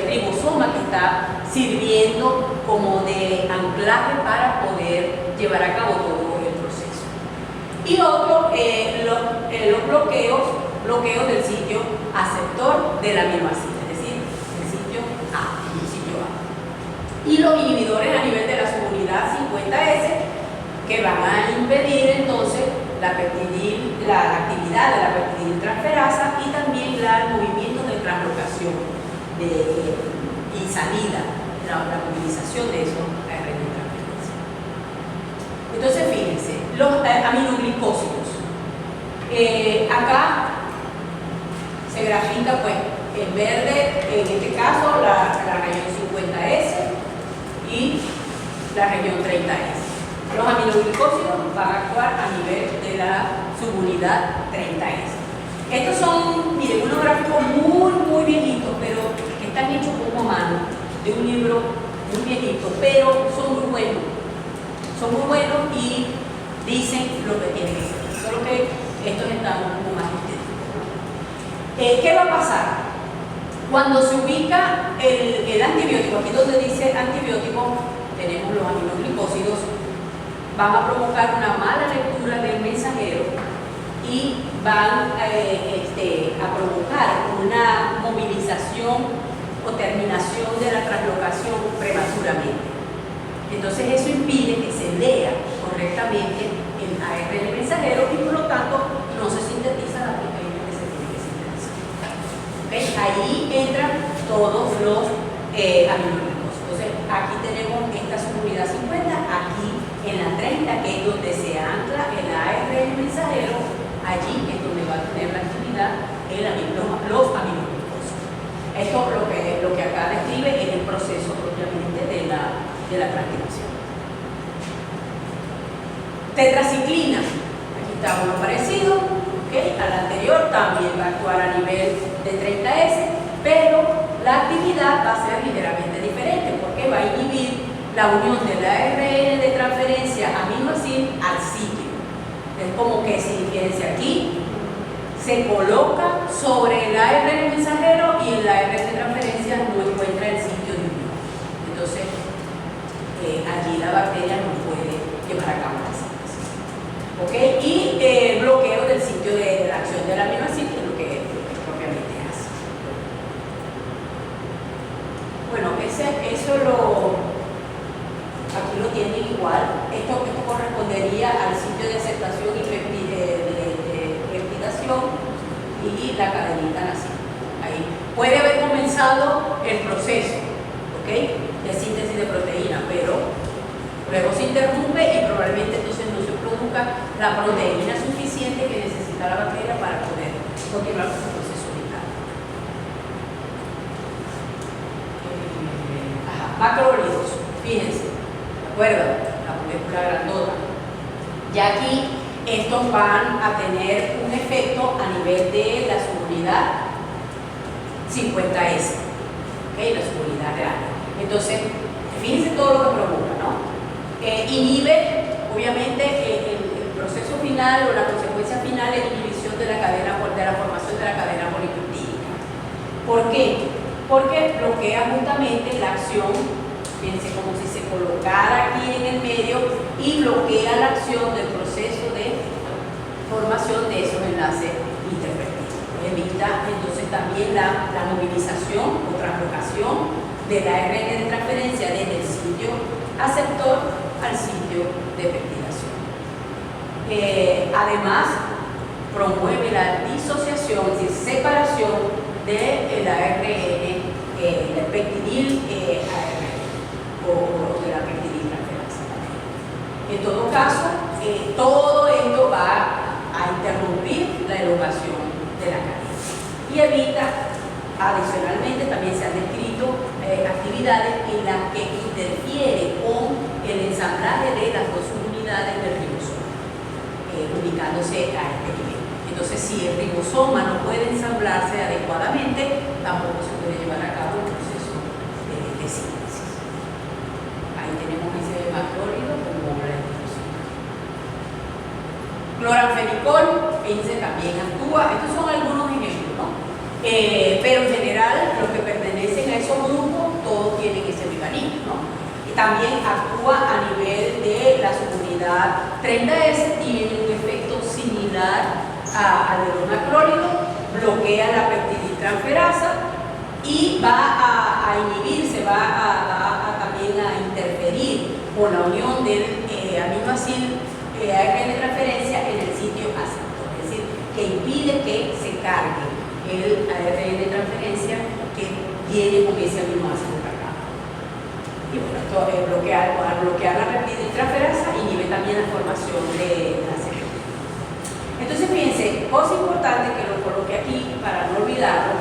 ribosoma que está sirviendo como de anclaje para poder llevar a cabo todo el proceso. Y otro, los bloqueos del sitio aceptor del aminoácido, es decir, el sitio A, el sitio A. Y los inhibidores a nivel de la subunidad 50S, que van a impedir entonces la actividad de la peptidiltransferasa y también el movimiento de translocación y salida, la movilización de esos ARN de transferencia. Entonces, fíjense, los aminoglicósidos. Acá se grafica, pues, en verde, en este caso, la región 50S y la región 30S. Los aminoglicósidos van a actuar a nivel de la subunidad 30S. Estos son, miren, unos gráficos muy viejitos, pero están hechos como a mano, de un libro muy viejito, pero son muy buenos. Son muy buenos y dicen lo que tienen que ser. Solo que estos están un poco más estéticos. ¿Qué va a pasar? Cuando se ubica el antibiótico, aquí donde dice antibiótico, tenemos los aminoglicósidos, van a provocar una mala lectura del mensajero y van a provocar una movilización o terminación de la translocación prematuramente. Entonces eso impide que se lea correctamente el ARN mensajero y por lo tanto no se sintetiza la proteína que se tiene que sintetizar. ¿Okay? Ahí entran todos los aminoglicósidos. Entonces aquí tenemos esta subunidad 50, aquí en la 30, que es donde se ancla el ARN mensajero, allí es donde va a tener la actividad los aminoglicósidos. Esto lo que acá describe es el proceso propiamente de la transcripción. Tetraciclina, aquí está uno parecido, ¿okay? Al anterior también va a actuar a nivel de 30S, pero la actividad va a ser ligeramente diferente porque va a inhibir la unión del ARN de transferencia aminoácido al sitio. Es como que si fíjense aquí, se coloca sobre el ARN mensajero y el ARN de transferencia no encuentra el sitio de unión. Entonces, allí la bacteria no puede llevar a cabo la síntesis. ¿Okay? Y el bloqueo del sitio de la acción del aminoácido es lo que propiamente hace. Bueno, aquí lo tienen igual. Esto correspondería al sitio de aceptación y peptidación y la cadenita nacida. Ahí puede haber comenzado el proceso, ¿okay? De síntesis de proteína, pero luego se interrumpe y probablemente entonces no se produzca la proteína suficiente que necesita la bacteria para poder continuar con su proceso vital. Macrólidos, fíjense. ¿Recuerdan? La molécula grandota. Ya aquí estos van a tener un efecto a nivel de la subunidad 50S. La subunidad real. Entonces, fíjense todo lo que provoca, ¿no? Inhibe, obviamente, el proceso final o la consecuencia final es la inhibición de la formación de la cadena polipeptídica. ¿Por qué? Porque bloquea justamente la acción, fíjense como si se colocara aquí en el medio, y bloquea la acción del proceso de formación de esos enlaces interpeptídicos. Evita entonces también la movilización o translocación del ARN de transferencia desde el sitio aceptor al sitio de peptidación. Además, promueve la disociación, es decir, separación del ARN, del peptidil ARN o de la peptidil transferasa. En todo caso, todo esto va a interrumpir la elongación de la cadena y evita, adicionalmente, también se han descrito actividades en las que interfiere con el ensamblaje de las dos unidades del ribosoma, ubicándose a este nivel. Entonces, si el ribosoma no puede ensamblarse adecuadamente, tampoco se puede llevar a cabo el proceso de síntesis. Ahí tenemos ese macrólido como la distribución. Cloranfenicol, fíjense, también actúa. Estos son algunos ejemplos, ¿no? Pero en general, los que pertenecen a esos grupos, todos tienen ese mecanismo, ¿no? Y también actúa a nivel de la subunidad 30S, tiene un efecto similar al de los macrólidos, bloquea la peptidiltransferasa y va a inhibirse, va también a interferir con la unión del aminoácido ARN de transferencia en el sitio aceptor, es decir, que impide que se cargue el ARN de transferencia que viene con ese aminoácido cargado. Y bueno, esto al bloquear la peptidiltransferasa inhibe también la formación de la célula. Entonces, fíjense, cosa importante que lo coloqué aquí para no olvidarlo,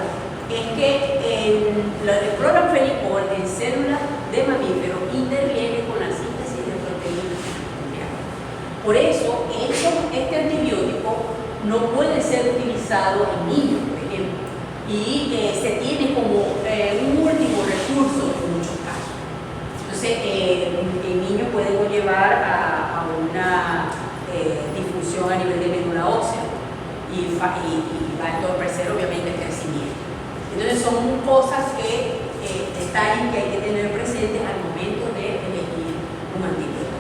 es que el cloranfenicol en células de mamíferos interviene con la síntesis de proteínas. Por eso, este antibiótico no puede ser utilizado en niños, por ejemplo, y se tiene como un último recurso en muchos casos. Entonces, en niños puede conllevar a una difusión a nivel de médula ósea y va a entorpecer obviamente el crecimiento. Entonces son cosas detalles que hay que tener presentes al momento de elegir un antibiótico.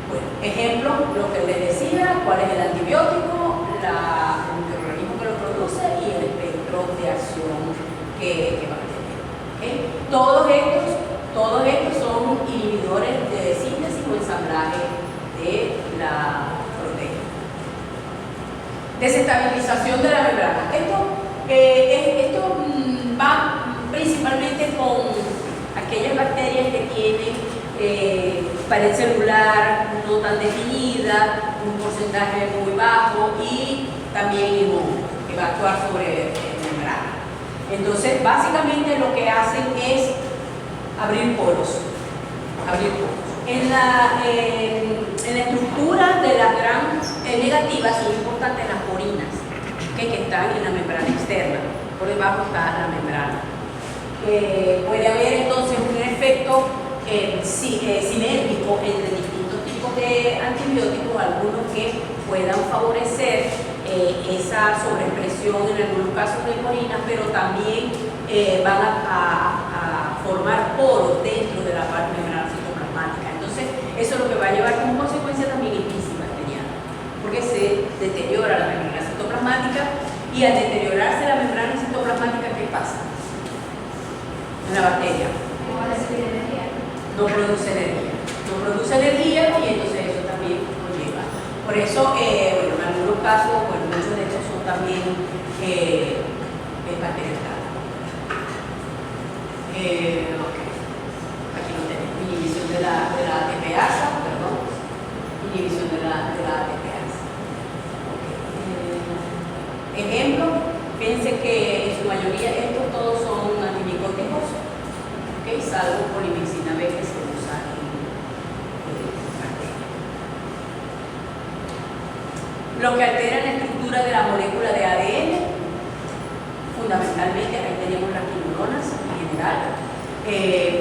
Bueno, ejemplo, lo que les decía, cuál es el antibiótico, el microorganismo que lo produce y el espectro de acción que va a tener. ¿Okay? Todos estos son inhibidores de síntesis o ensamblaje de la proteína. Desestabilización de la membrana. Esto va principalmente con aquellas bacterias que tienen pared celular no tan definida, un porcentaje muy bajo y también inmune, que va a actuar sobre membrana. Entonces, básicamente lo que hacen es abrir poros. En la estructura de las gram negativas son importantes las porinas, que están en la membrana externa. Por debajo está la membrana. Puede haber entonces un efecto sinérgico entre distintos tipos de antibióticos, algunos que puedan favorecer esa sobreexpresión en algunos casos de porinas, pero también van a formar poros dentro de la parte membrana citoplasmática. Entonces, eso es lo que va a llevar como consecuencia también epíxis bacteriana, porque se deteriora la membrana citoplasmática y al deteriorarse la membrana citoplasmática, ¿qué pasa? En la bacteria no produce energía y entonces eso también conlleva. Por eso, bueno, en algunos casos, bueno, muchos de estos son también bacterias. Okay. Aquí lo tenemos, inhibición de la ATPasa, perdón, inhibición de la ATPasa. Okay. Ejemplo, fíjense que en su mayoría estos todos son antimicóticos, okay, salvo polimixina B que se usa en bacterias. Lo que altera la estructura de la molécula de ADN, fundamentalmente, ahí tenemos las quinolonas en general,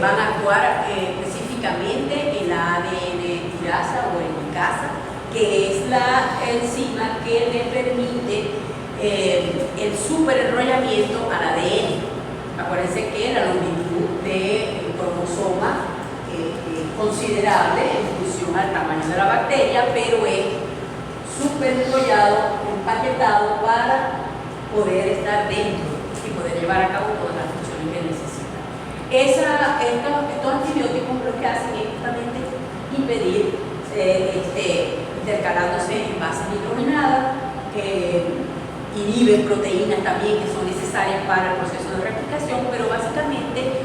van a actuar específicamente en la ADN tirasa o helicasa, que es la enzima que le permite el superenrollamiento al ADN. Acuérdense que la longitud del cromosoma es considerable en función al tamaño de la bacteria, pero es superenrollado, empaquetado para poder estar dentro y poder llevar a cabo todas las funciones que necesita. Estos antibióticos lo que hacen es justamente impedir intercalándose en bases nitrogenadas, inhiben proteínas también que son necesarias para el proceso de replicación, pero básicamente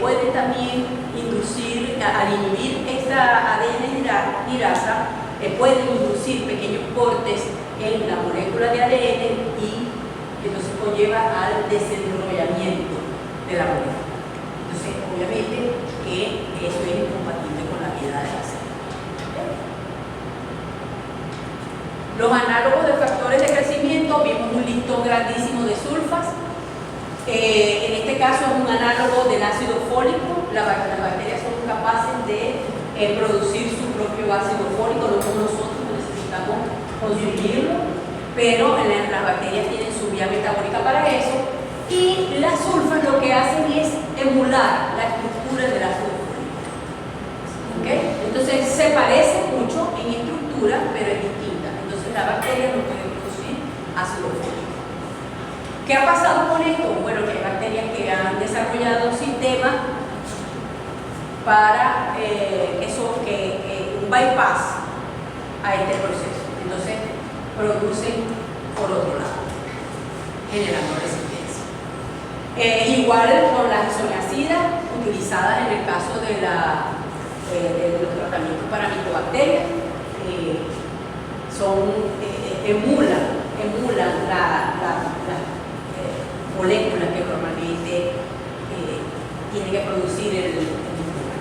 pueden también inducir, al inhibir esta ADN tirasa, pueden inducir pequeños cortes en la molécula de ADN y entonces conlleva al desenrollamiento de la molécula. Entonces, obviamente que eso es incompatible con la vida de la célula. Los análogos de factores de crecimiento, vimos un listón grandísimo de sulfas. En este caso es un análogo del ácido fólico. Las bacterias son capaces de producir su propio ácido fólico, no como nosotros necesitamos consumirlo, pero las bacterias tienen su vía metabólica para eso. Y las sulfas lo que hacen es emular la estructura del ácido fólico. ¿Okay? Entonces se parece mucho en estructura, pero es distinta. Entonces la bacteria no puede producir ácido fólico. ¿Qué ha pasado con esto? Bueno, que hay bacterias que han desarrollado sistemas para un bypass a este proceso. Entonces producen por otro lado, generando resistencia. Igual con las isoniacidas utilizadas en el caso de los tratamientos para microbacterias, emulan las moléculas que normalmente tiene que producir el microorganismo.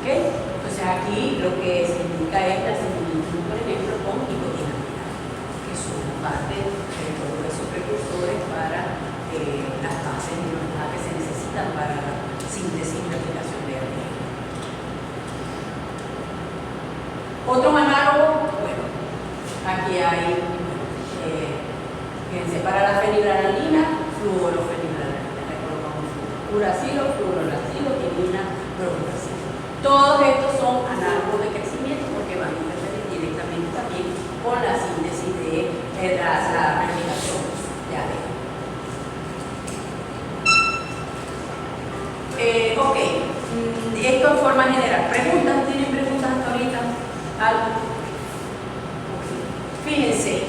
¿Okay? Entonces aquí lo que se indica es la similitud, por ejemplo, con nicotinamida, que son parte de todos esos precursores para las bases nitrogenadas que se necesitan para la síntesis y replicación de ADN. Otros análogos, bueno, aquí hay, fíjense, para la fenilalanina, fluorofenilalanina, le colocamos uracilo, fluorolacilo, timina, bromuracilo. Todos estos son análogos de crecimiento porque van a interferir directamente también con la síntesis de la replicación de ADN. Ok, esto en forma general. ¿Preguntas? ¿Tienen preguntas hasta ahorita? ¿Algo? Fíjense,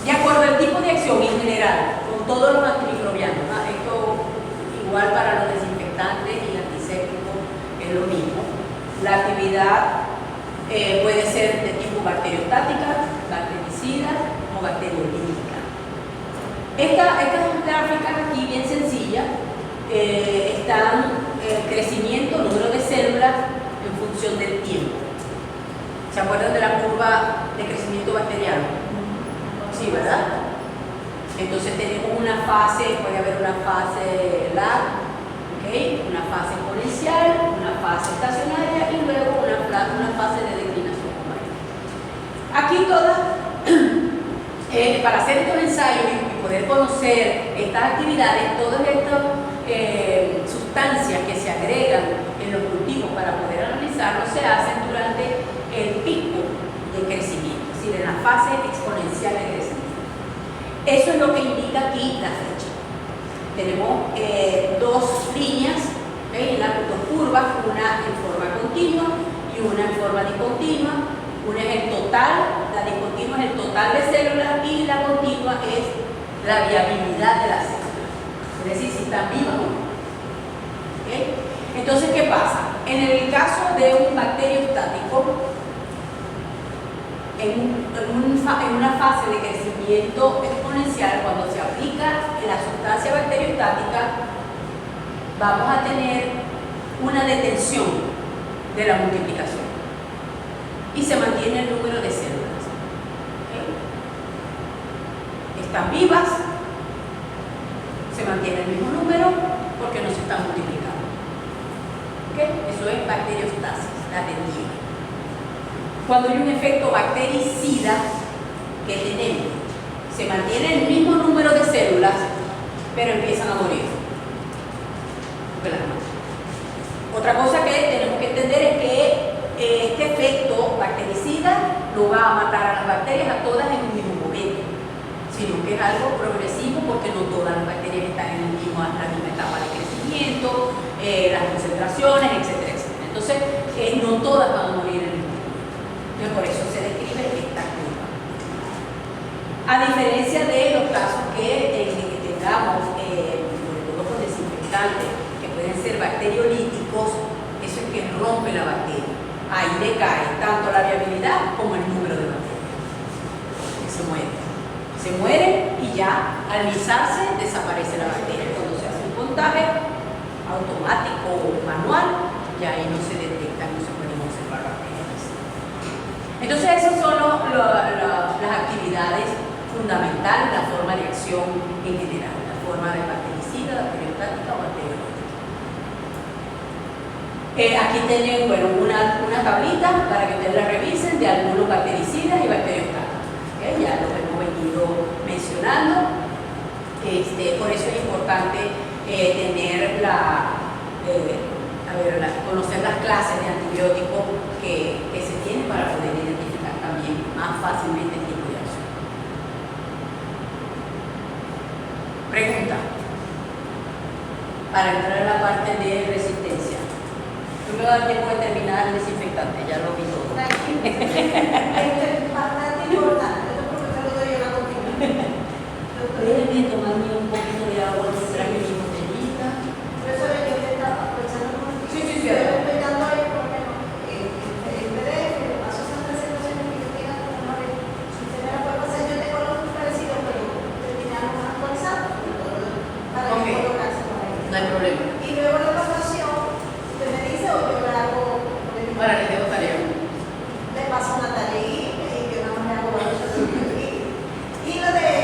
de acuerdo al tipo de acción en general, con todos los antimicrobianos, ¿no? Esto igual para los desinfectantes y antisépticos es lo mismo. La actividad puede ser de tipo bacteriostática, bactericida o bacteriolítica. Estas gráficas aquí bien sencillas están crecimiento, número de células en función del tiempo. ¿Se acuerdan de la curva de crecimiento bacteriano? Sí, ¿verdad? Entonces tenemos una fase, puede haber una fase lag, ¿okay? Una fase exponencial, una fase estacionaria y luego una fase de declinación. Aquí todas, para hacer estos ensayos y poder conocer estas actividades, todas estas sustancias que se agregan en los cultivos para poder analizarlos se hacen durante el pico de crecimiento, es decir, en la fase exponencial de crecimiento. Eso es lo que indica aquí la fecha. Tenemos dos líneas, ¿okay? En las dos curvas, una en forma continua y una en forma discontinua. Una es el total, la discontinua es el total de células y la continua es la viabilidad de las células, es decir, si están vivas o no. ¿Okay? Entonces, ¿qué pasa? En el caso de un bacterio estático, en una fase de crecimiento exponencial, cuando se aplica la sustancia bacteriostática, vamos a tener una detención de la multiplicación y se mantiene el número de células. ¿Okay? Están vivas, mantiene el mismo número porque no se están multiplicando. ¿Ok? Eso es bacteriostasis, la tendiva. Cuando hay un efecto bactericida, ¿qué tenemos? Se mantiene el mismo número de células, pero empiezan a morir. Otra cosa que tenemos que entender es que este efecto bactericida no va a matar a las bacterias a todas en un mismo momento, sino que es algo progresivo porque no todas las bacterias están en la misma etapa de crecimiento, las concentraciones, etcétera, etcétera. Entonces, no todas van a morir en el mismo momento. Entonces, por eso se describe esta curva. A diferencia de los casos que tengamos, sobre todo con desinfectantes, que pueden ser bacteriolíticos, eso es que rompe la bacteria. Ahí decae tanto la viabilidad como el número de bacterias. Se muere. Se muere y ya al lisarse desaparece la bacteria. Cuando se hace un contagio automático o manual, ya ahí no se detectan, no se pueden observar bacterias. Entonces esas son las actividades fundamentales, la forma de acción en general, la forma de bactericida, bacteriostática o bacteriológica. Aquí tienen una tablita para que ustedes la revisen de algunos bactericidas y bacteriostáticos. Ya lo hemos venido mencionando. Por eso es importante tener conocer las clases de antibióticos que se tienen para poder identificar también más fácilmente el tipo de acción. Pregunta. Para entrar a la parte de resistencia. No me va a dar tiempo de terminar el desinfectante, ya lo vi todo. Es bastante importante, no porque te lo doy a la continuación. Déjenme tomarme un poquito de agua, traje mi botellita. Por eso yo te estaba aprovechando un poquito. Sí. Estoy explicando ahí porque el PDF, le paso esas presentaciones que yo tenga como no le. Si usted me la puede pasar, yo tengo los parecidos, pero terminamos actualizados para Ok. colocarse por ahí. No hay problema. Y luego la evaluación, usted me dice o yo la hago. Ahora les dejo tarea. Le paso una tarea y yo nada más le hago evaluación. Y lo de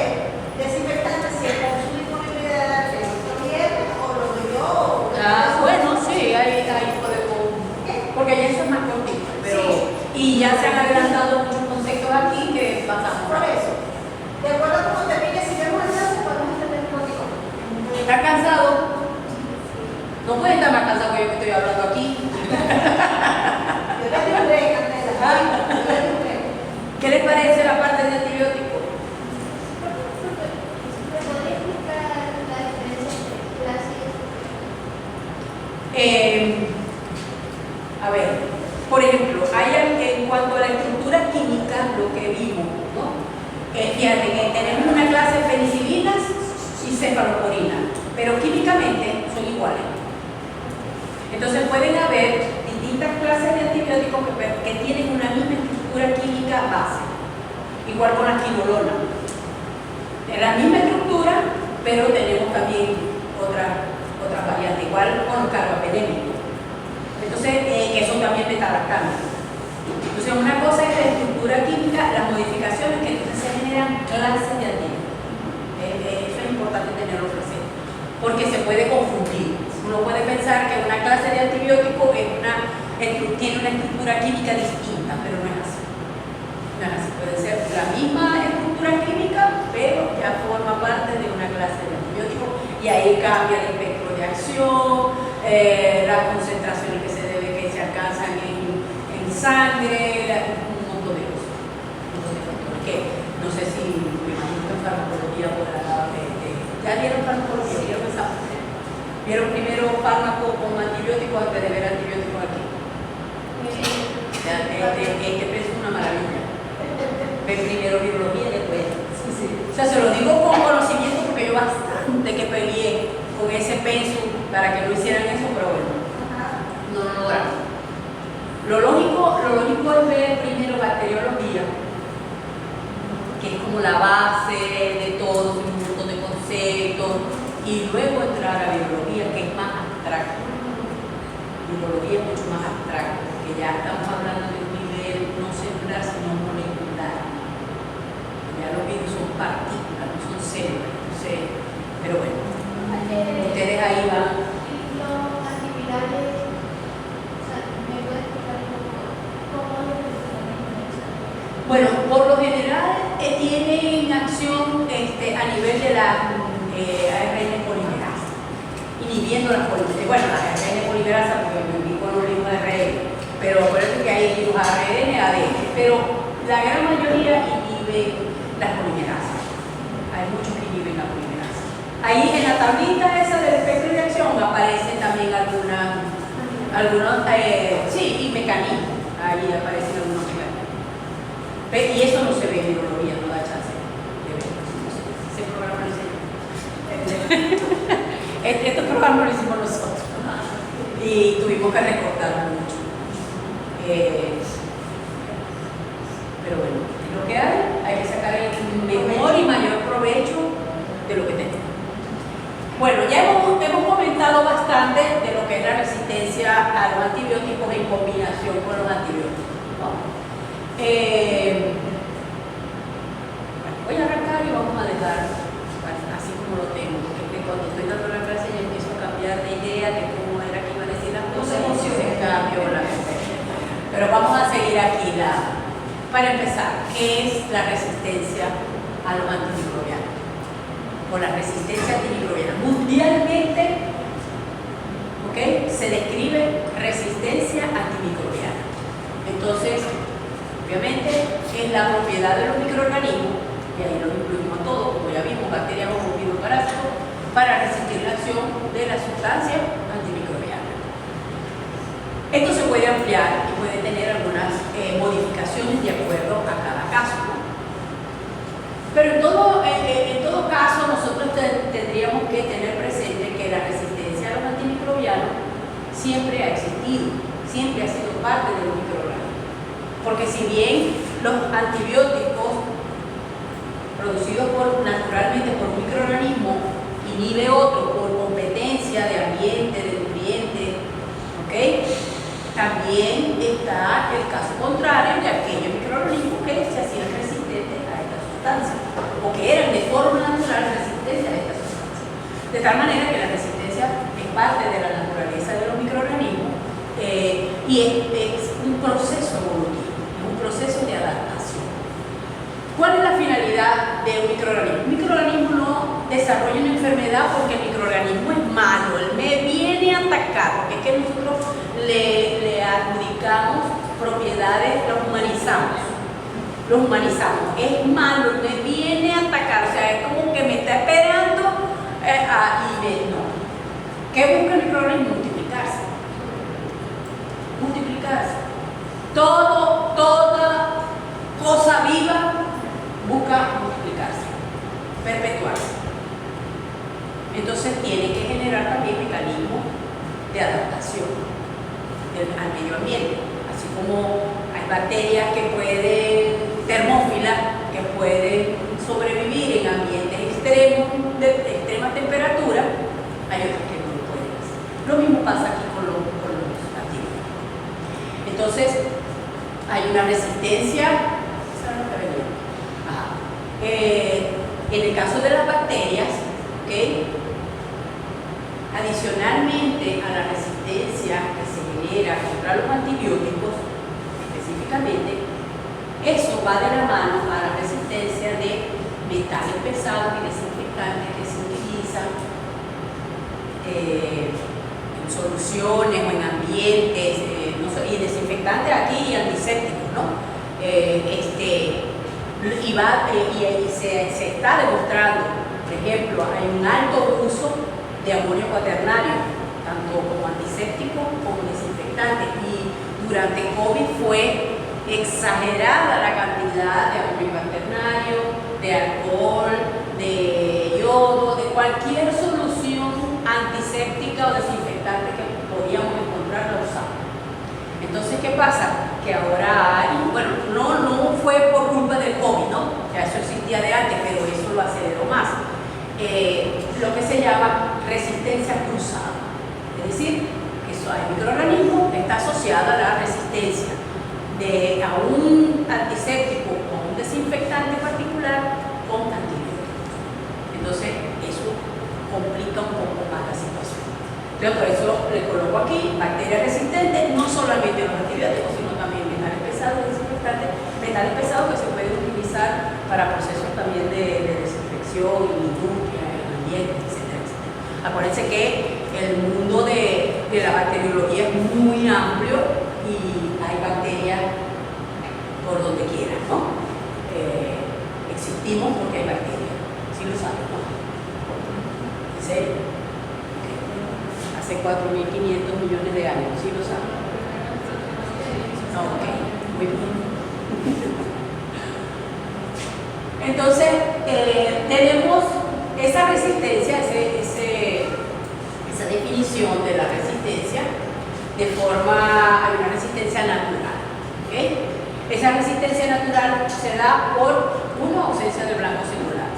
desinfectante, si está en su disponibilidad, ¿lo viene o lo doy yo? Bueno, sí, ahí podemos. Porque ya eso es más cortito, pero. Sí. Y ya se han adelantado muchos conceptos aquí que pasamos. Por eso, de acuerdo a cómo termine, si vemos el caso, podemos entender un poquito. ¿Está cansado? No puede estar más cansado que yo que estoy hablando aquí. Yo le doy un break, Andrea. Yo le doy un break. ¿Qué les parece la parte de antibióticos? ¿Me podría explicar la diferencia entre clases? A ver, por ejemplo, en cuanto a la estructura química, lo que vimos, ¿no? Fíjate que tenemos una clase de penicilinas y cefalosporina, pero químicamente son iguales. Entonces pueden haber distintas clases de antibióticos que tienen una misma estructura química base, igual con la quinolona. Es la misma estructura, pero tenemos también otras variantes, igual con los carbapenémicos. Entonces, que son también metalactámicos. Entonces, una cosa es la estructura química, las modificaciones que entonces se generan clases de antibióticos. Eso es importante tenerlo presente, porque se puede confundir. Uno puede pensar que una clase de antibiótico tiene una estructura química distinta, pero no es así. No es así. Puede ser la misma estructura química, pero ya forma parte de una clase de antibiótico y ahí cambia el espectro de acción, las concentraciones que se alcanzan en sangre, un montón de cosas. Que no sé si me imagino que en farmacología podrá ¿ya vieron farmacología? ¿Vieron esa parte? ¿Vieron primero fármaco con antibióticos antes de ver antibióticos aquí? Este es una maravilla. Ven primero biología y después. Sí. O sea, se lo digo con conocimiento porque yo bastante que peleé con ese pensum para que no hicieran eso, pero bueno, no lo logramos. Lo lógico es ver primero bacteriología, que es como la base de todo, un montón de conceptos, y luego entrar a biología, que es más abstracto. Biología es mucho más abstracto, porque ya estamos hablando de un nivel no celular, sino molecular. Ya los virus son partículas, no son células. Entonces, pero bueno. Ustedes ahí van. Los antivirales, o sea, ¿me puedes explicar cómo lo funcionan? Bueno, por lo general tienen acción a nivel de la ARN polimerasa, inhibiendo las polimerasa. Bueno, la ARN polimerasa, porque me ubico en un ritmo de ARN, pero acuérdense que hay virus ARN, ADN, pero la gran mayoría inhibe las polimerasas. Hay muchos que inhiben la polimerasa. Ahí en la tablita esa del espectro de acción aparecen también algunos sí, y mecanismos. Ahí aparecen algunos mecanismos. Y eso no se ve en neurología, no da chance de verlo. Ese programa lo hicimos. Este programa lo hicimos nosotros. Y tuvimos que recortarlo mucho. Pero bueno, es lo que hay que sacar el mejor y mayor provecho de lo que tenemos. Bueno, ya hemos comentado bastante de lo que es la resistencia a los antibióticos en combinación con los antibióticos, ¿no? Voy a arrancar y vamos a dejar así como lo tengo, porque cuando estoy dando la clase ya empiezo a cambiar de idea de cómo era que iba a decir las cosas y se cambió la mente. Pero vamos a seguir aquí. Para empezar, ¿qué es la resistencia a los antimicrobianos? O la resistencia antimicrobiana. Mundialmente, ¿okay?, se describe resistencia antimicrobiana. Entonces, obviamente, es la propiedad de los microorganismos, y ahí lo incluimos todo, como ya vimos, bacterias, hongos, virus, parásitos, para resistir la acción de la sustancia antimicrobiana. Esto se puede ampliar y puede tener algunas modificaciones de acuerdo a cada caso, ¿no? Pero en todo caso, nosotros tendríamos que tener presente que la resistencia a los antimicrobianos siempre ha existido, siempre ha sido parte de los microorganismos. Porque si bien los antibióticos producidos naturalmente por un microorganismo inhibe otro por competencia de ambiente, de nutrientes, ¿ok? También está el caso contrario de aquellos microorganismos que se hacían resistentes a esta sustancia o que eran de forma natural resistentes a esta sustancia. De tal manera que la resistencia es parte de la naturaleza de los microorganismos y es un proceso evolutivo, es un proceso de adaptación. ¿Cuál es la finalidad de un microorganismo? Un microorganismo no desarrolla una enfermedad porque el microorganismo es malo, él me viene a atacar, porque es que nosotros le adjudicamos propiedades, los humanizamos. Es malo, me viene a atacar, o sea, es como que me está esperando no. ¿Qué busca el microorganismo? Multiplicarse. Toda cosa viva busca multiplicarse, perpetuarse. Entonces tiene que generar también mecanismos de adaptación al medio ambiente, así como hay bacterias que pueden, termófilas, que pueden sobrevivir en ambientes extremos, de extrema temperatura, hay otras que no lo pueden hacer. Lo mismo pasa aquí con los antibióticos. Entonces, hay una resistencia, en el caso de las bacterias, ¿okay?, adicionalmente a la resistencia que se genera contra los antibióticos, específicamente, eso va de la mano a la resistencia de metales pesados y desinfectantes que se utilizan en soluciones o en ambientes, y desinfectantes aquí y antisépticos, ¿no? Y se está demostrando, por ejemplo, hay un alto uso de amonio cuaternario, tanto como antiséptico como desinfectante, y durante COVID fue exagerada la cantidad de amonio cuaternario, de alcohol, de yodo, de cualquier solución antiséptica o desinfectante que podíamos encontrar, la usamos. Entonces, ¿qué pasa? Que ahora hay, bueno, no fue por culpa del COVID, ¿no? Ya eso existía de antes, pero eso lo aceleró más. Lo que se llama resistencia cruzada. Es decir, que hay microorganismo que está asociado a la resistencia a un antiséptico o a un desinfectante particular con antibióticos. Entonces, eso complica un poco Yo por eso le coloco aquí bacterias resistentes, no solamente a los antibióticos, sino también metales pesados, desinfectantes, metales pesados que se pueden utilizar para procesos también de desinfección, industria, en ambiente, etcétera, etcétera. Acuérdense que el mundo de la bacteriología es muy amplio y hay bacterias por donde quiera, ¿no? Existimos porque hay bacterias, ¿sí lo saben, no? ¿En serio? Hace 4.500 millones de años, ¿sí lo saben? Ok, muy bien. Entonces, tenemos esa resistencia, esa definición de la resistencia de forma, hay una resistencia natural, ¿ok? Esa resistencia natural se da por una ausencia de blanco celular,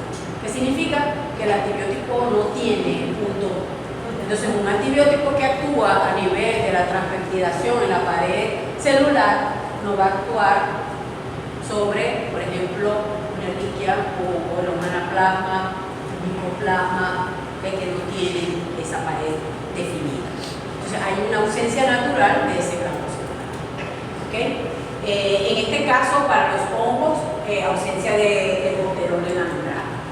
que significa que el antibiótico no tiene punto. Entonces, un antibiótico que actúa a nivel de la transpeptidación en la pared celular no va a actuar sobre, por ejemplo, una Escherichia o el anaplasma, micoplasma, que no tienen esa pared definida. Entonces, hay una ausencia natural de ese blanco celular. ¿Okay? En este caso, para los hongos, ausencia de ergosterol en la membrana.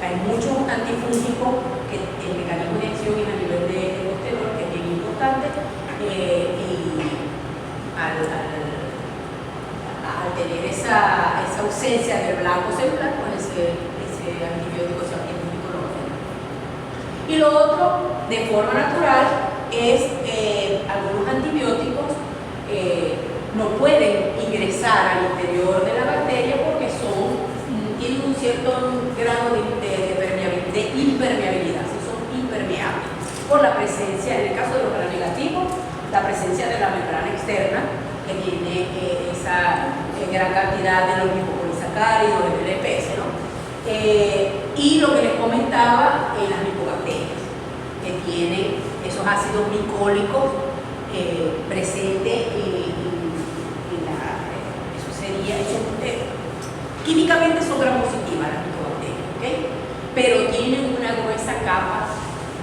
Hay muchos antifúngicos que el mecanismo de acción es a nivel de ergosterol, que es bien importante, y al tener esa ausencia del blanco celular, pues ese antibiótico, ese antifúngico no va a tener. Y lo otro, de forma natural, es algunos antibióticos no pueden ingresar al interior de la bacteria porque tienen un cierto grado de impermeabilidad, son impermeables por la presencia, en el caso de los gram negativos, la presencia de la membrana externa que tiene esa gran cantidad de los lipopolisacáridos, del LPS, ¿no? Y lo que les comentaba, las micobacterias, que tienen esos ácidos glicólicos presentes químicamente son gram positivas las micobacterias, ¿okay? Pero tienen una gruesa capa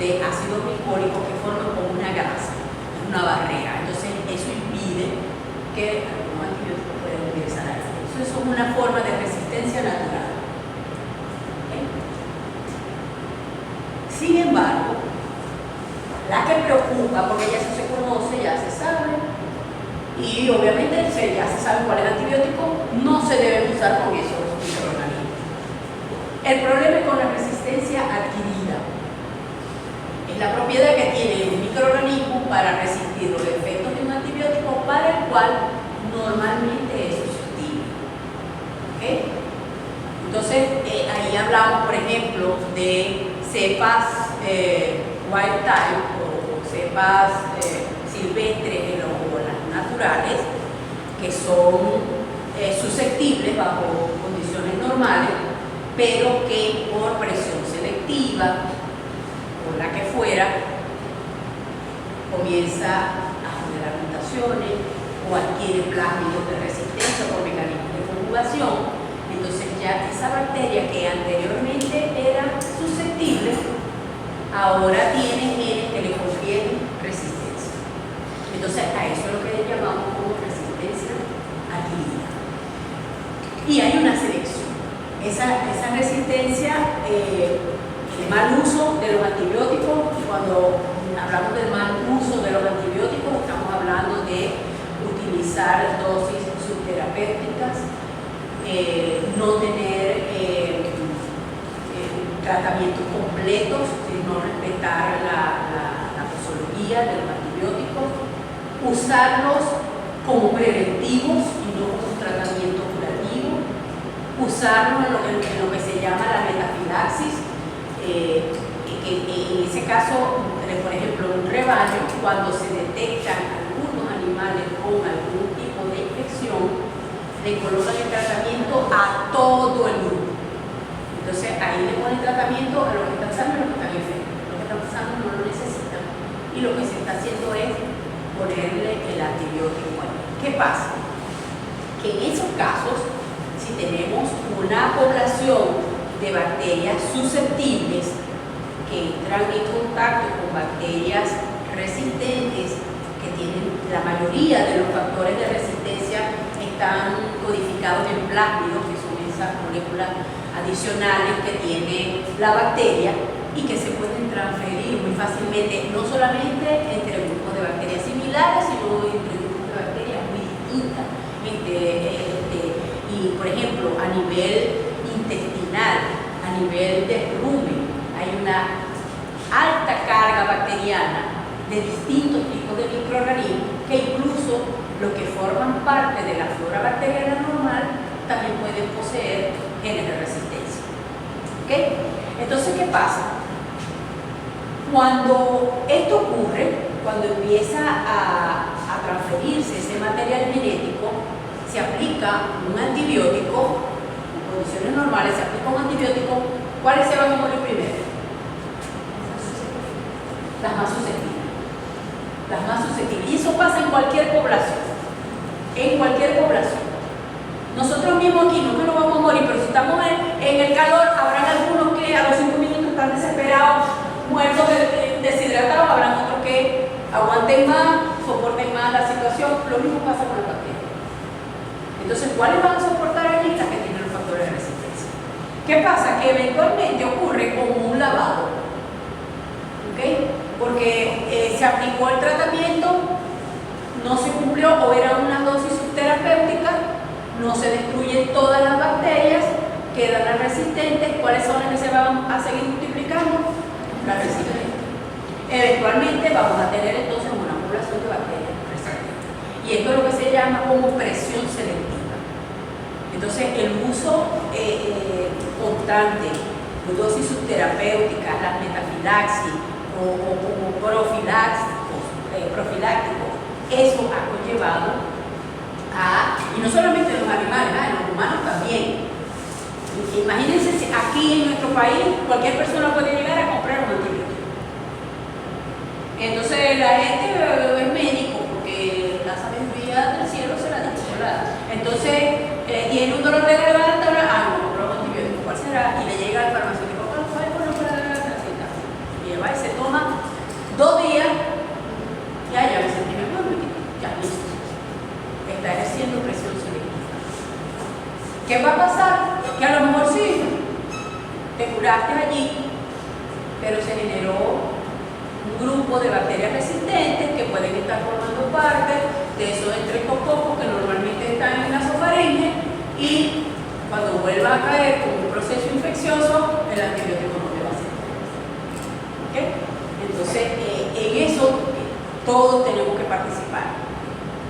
de ácido glicólico que forman como una grasa, una barrera. Entonces eso impide que algunos antibióticos puedan ingresar a eso. Eso es una forma de resistencia natural. ¿Okay? Sin embargo, la que preocupa, porque ya eso se conoce, ya se sabe, y obviamente ya se sabe cuál es el antibiótico, no se debe usar con esos microorganismos. El problema es con la resistencia adquirida. Es la propiedad que tiene un microorganismo para resistir los efectos de un antibiótico para el cual normalmente es susceptible. ¿Okay? Entonces, ahí hablamos, por ejemplo, de cepas wild type o cepas silvestres o las naturales, que son susceptibles bajo condiciones normales, pero que por presión selectiva, por la que fuera, comienza a generar mutaciones o adquiere plásmidos de resistencia por mecanismos de conjugación. Entonces ya esa bacteria que anteriormente era susceptible, ahora tiene genes que le confieren resistencia. Entonces a eso es lo que le llamamos como resistencia adquirida. Y hay una selección. Esa resistencia, el mal uso de los antibióticos, cuando hablamos del mal uso de los antibióticos, estamos hablando de utilizar dosis subterapéuticas, no tener tratamientos completos, no respetar la posología de los antibióticos, usarlos como preventivos y no como tratamiento curativo, usarlos en lo que se llama la metafilaxis, en ese caso, por ejemplo, en un rebaño, cuando se detectan algunos animales con algún tipo de infección, le colocan el tratamiento a todo el grupo. Entonces ahí le ponen tratamiento a los que están sanos y los que están enfermos. Los que están sanos no lo necesitan y lo que se está haciendo es ponerle el antibiótico ahí. ¿Qué pasa? Que en esos casos, si tenemos una población de bacterias susceptibles que entran en contacto con bacterias resistentes, que tienen la mayoría de los factores de resistencia están codificados en plásmidos, que son esas moléculas adicionales que tiene la bacteria y que se pueden transferir muy fácilmente, no solamente entre grupos de bacterias similares, sino entre grupos de bacterias muy distintas. Y por ejemplo, a nivel intestinal, a nivel de rumen, hay una alta carga bacteriana de distintos tipos de microorganismos que incluso los que forman parte de la flora bacteriana normal también pueden poseer genes de resistencia. ¿Okay? Entonces, ¿qué pasa? Cuando esto ocurre, cuando empieza a transferirse ese material genético, se aplica un antibiótico, en condiciones normales se aplica un antibiótico, ¿cuáles se van a morir primero? Las más susceptibles. Las más susceptibles. Y eso pasa en cualquier población. En cualquier población. Nosotros mismos aquí no que nos vamos a morir, pero si estamos en el calor, habrán algunos que a los 5 minutos están desesperados, muertos, deshidratados, habrán otros que aguanten más, soporten más la situación. Lo mismo pasa con las bacterias. Entonces, ¿cuáles van a soportar allí? Las que tienen los factores de resistencia. ¿Qué pasa? Que eventualmente ocurre como un lavado. ¿Okay? Porque se aplicó el tratamiento, no se cumplió o era una dosis subterapéutica, no se destruyen todas las bacterias, quedan las resistentes. ¿Cuáles son las que se van a seguir multiplicando? Las resistentes. Eventualmente vamos a tener entonces una población de bacterias resistentes. Y esto es lo que se llama como presión selectiva. Entonces el uso constante de dosis subterapéuticas, las metafilaxis o como profilácticos, eso ha conllevado y no solamente en los animales, en los humanos también. Imagínense si aquí en nuestro país cualquier persona puede llegar a comprar un antibiótico. Entonces la gente es médico porque la sabiduría del cielo se la dice, ¿verdad? Entonces tiene un dolor de garganta, no, compra un antibiótico, ¿cuál será? Y le llega al farmacéutico, ¿cuál fue? Bueno, para la garganta, y va y se toma 2 días, ya me sentí mejor, ya listo. Está ejerciendo presión selectiva. ¿Qué va a pasar? Que a lo mejor sí, te curaste allí, pero se generó un grupo de bacterias resistentes que pueden estar formando parte de esos estreptococos que normalmente están en la nasofaringe y cuando vuelva a caer con un proceso infeccioso, el antibiótico no te va a servir. ¿Okay? Entonces, en eso todos tenemos que participar.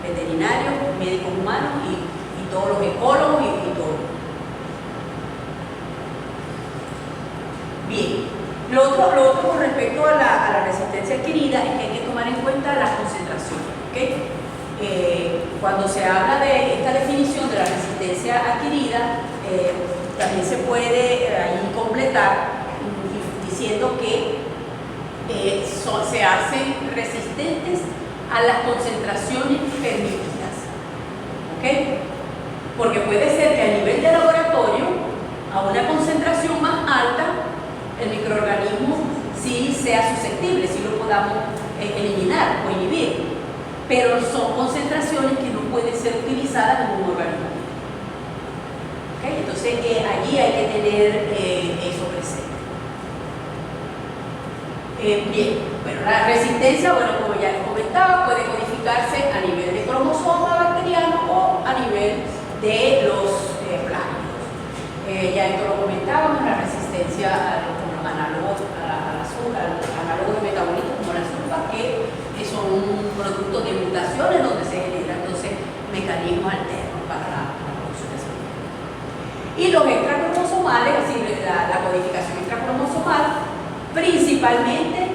Veterinarios, médicos humanos y todos los ecólogos y todo. Bien, lo otro con respecto a la resistencia adquirida es que hay que tomar en cuenta las concentraciones. ¿Okay? Cuando se habla de esta definición de la resistencia adquirida, también se puede ahí completar diciendo que se hacen resistentes a las concentraciones permitidas. ¿Okay? Porque puede ser que a nivel de laboratorio, a una concentración más alta, el microorganismo sí sea susceptible, sí lo podamos eliminar o inhibir, pero son concentraciones que no pueden ser utilizadas en un organismo. ¿Okay? Entonces allí hay que tener eso presente. Bien, bueno, la resistencia, bueno, como ya les comentaba, puede codificarse a nivel de cromosoma bacteriano o a nivel de los plásmidos. Ya esto lo comentábamos, la resistencia a los análogos al azúcar, análogos de metabolismo como el azúcar, que son productos de mutaciones donde se generan entonces mecanismos alternos para la producción de azúcar. Y los extracromosomales, así la codificación extracromosomal, principalmente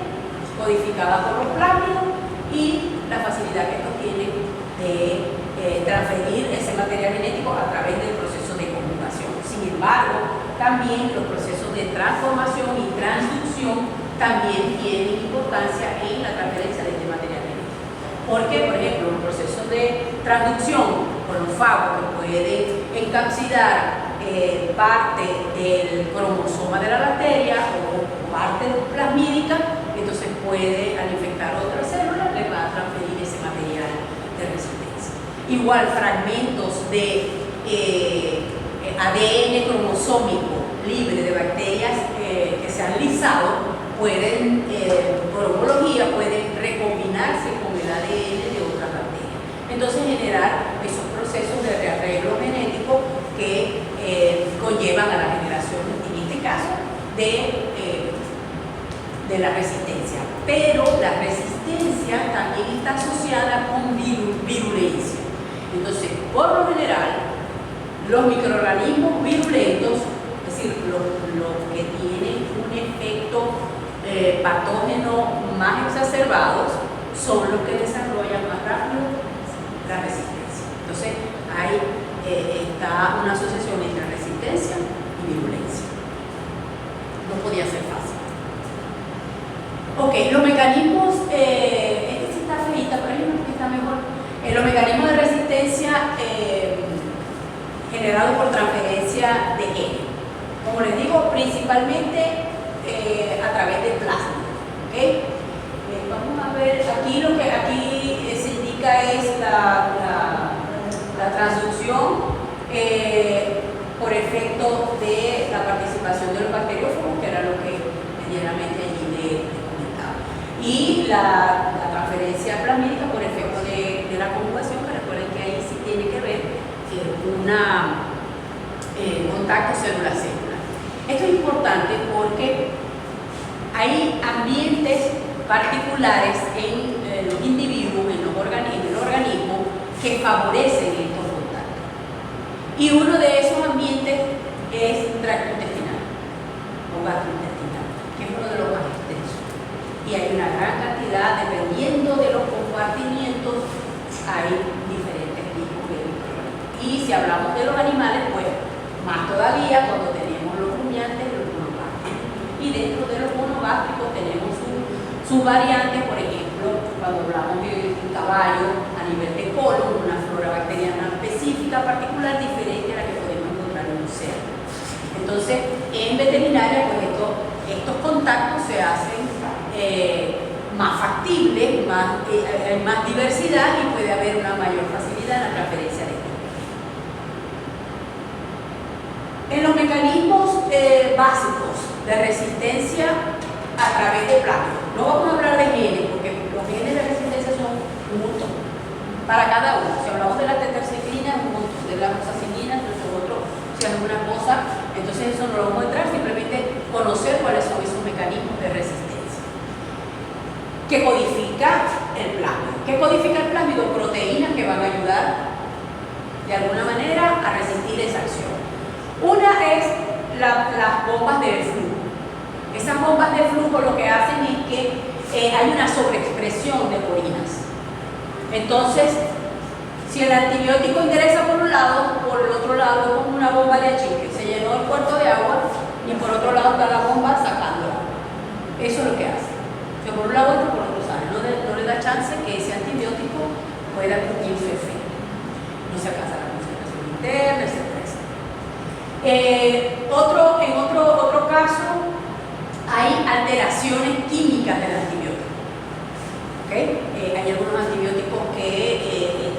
codificada por los plásmidos y la facilidad que estos tienen de transferir ese material genético a través del proceso de conjugación. Sin embargo, también los procesos de transformación y transducción también tienen importancia en la transferencia de este material genético. Porque, por ejemplo, los procesos de transducción con los fagos que pueden encapsular parte del cromosoma de la bacteria o parte plasmídica, entonces puede al infectar otras células Igual fragmentos de ADN cromosómico libre de bacterias que se han lisado pueden, por homología, pueden recombinarse con el ADN de otras bacterias. Entonces generar esos procesos de rearreglo genético que conllevan a la generación, en este caso, de la resistencia. Pero la resistencia también está asociada con virulencia. Entonces, por lo general, los microorganismos virulentos, es decir, los que tienen un efecto patógeno más exacerbados, son los que desarrollan más rápido la resistencia. Entonces, ahí está una asociación entre resistencia y virulencia. No podía ser fácil. Ok, los mecanismos, este sí está feita, pero hay uno que está mejor. Los mecanismos de resistencia generados por transferencia de genes. Como les digo, principalmente a través de plasma. ¿Okay? Vamos a ver, aquí lo que aquí se indica es la transducción por efecto de la participación de los bacteriófagos, que era lo que medianamente allí les comentaba. Y la transferencia plasmídica por efecto de la conjugación, que recuerden que ahí sí tiene que ver contacto célula-célula. Esto es importante porque hay ambientes particulares en los individuos, en el organismo, que favorecen estos contactos. Y uno de esos ambientes es el tracto intestinal o gastrointestinal, que es uno de los más extensos. Y hay una gran cantidad, dependiendo de los compartimientos, hay diferentes tipos de microorganismos. Y si hablamos de los animales, pues más todavía cuando tenemos los rumiantes y los monogástricos. Y dentro de los monogástricos tenemos sus variantes, por ejemplo, cuando hablamos de un caballo a nivel de colon, una flora bacteriana específica, particular, diferente a la que podemos encontrar en un cerdo. Entonces, en veterinaria, pues estos contactos se hacen más factibles, hay más diversidad y puede haber una mayor facilidad en la transferencia de genes. En los mecanismos básicos de resistencia a través de plasma, no vamos a hablar de genes, porque los genes de resistencia son un montón, para cada uno. Si hablamos de la tetracyclina, un montón, de la roxacilina, entonces otro, si es alguna cosa, entonces eso no lo vamos a entrar, simplemente conocer cuáles son esos mecanismos de resistencia. ¿Qué codifica el plasma? ¿Qué codifica el plásmido? Proteínas que van a ayudar de alguna manera a resistir esa acción. Una es las bombas de flujo. Esas bombas de flujo lo que hacen es que hay una sobreexpresión de porinas. Entonces, si el antibiótico ingresa por un lado, por el otro lado es como una bomba de achique. Se llenó el cuarto de agua y por otro lado está la bomba sacándola. Eso es lo que hace. Que por un lado entra, por otro sale. No le da chance que ese antibiótico pueda cumplir su efecto. No se alcanza la concentración interna, etc. En otro caso, hay alteraciones químicas del antibiótico. ¿Okay? Hay algunos antibióticos que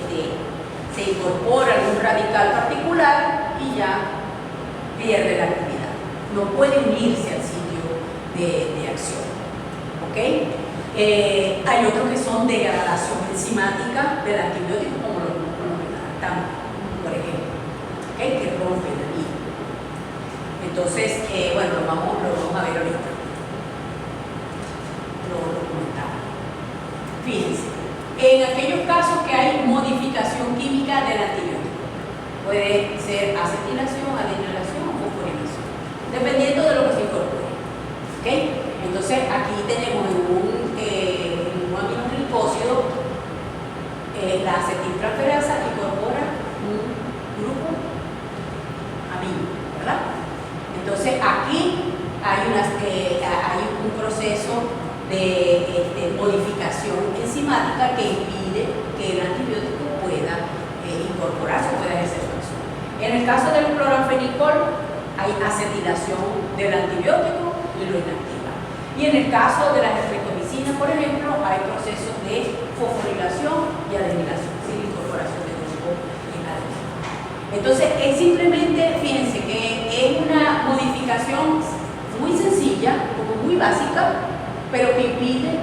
se incorpora algún radical particular y ya pierde la actividad. No puede unirse al sitio de acción. ¿Okay? Hay otros que son degradación enzimática del antibiótico, como los glucoronidales, por ejemplo, ¿okay? Que rompen el hilo. Entonces, bueno, lo vamos a ver ahorita. Lo comentaba. Fíjense, en aquellos casos que hay modificación química del antibiótico, puede ser acetilación, adenylación o fosforilación, dependiendo de lo que se incorpore. ¿Okay? Entonces, aquí tenemos en un aminoglicósido la acetiltransferasa incorpora un grupo amino, ¿verdad? Entonces, aquí hay un proceso de modificación enzimática que impide que el antibiótico pueda incorporarse, pueda ejercer su acción. En el caso del cloranfenicol, hay acetilación del antibiótico y lo inactiva. Y en el caso de la streptomicina, por ejemplo, hay procesos de fosforilación y adenylación, sin incorporación de grupo Entonces, es simplemente, fíjense que es una modificación muy sencilla, como muy básica, pero que impide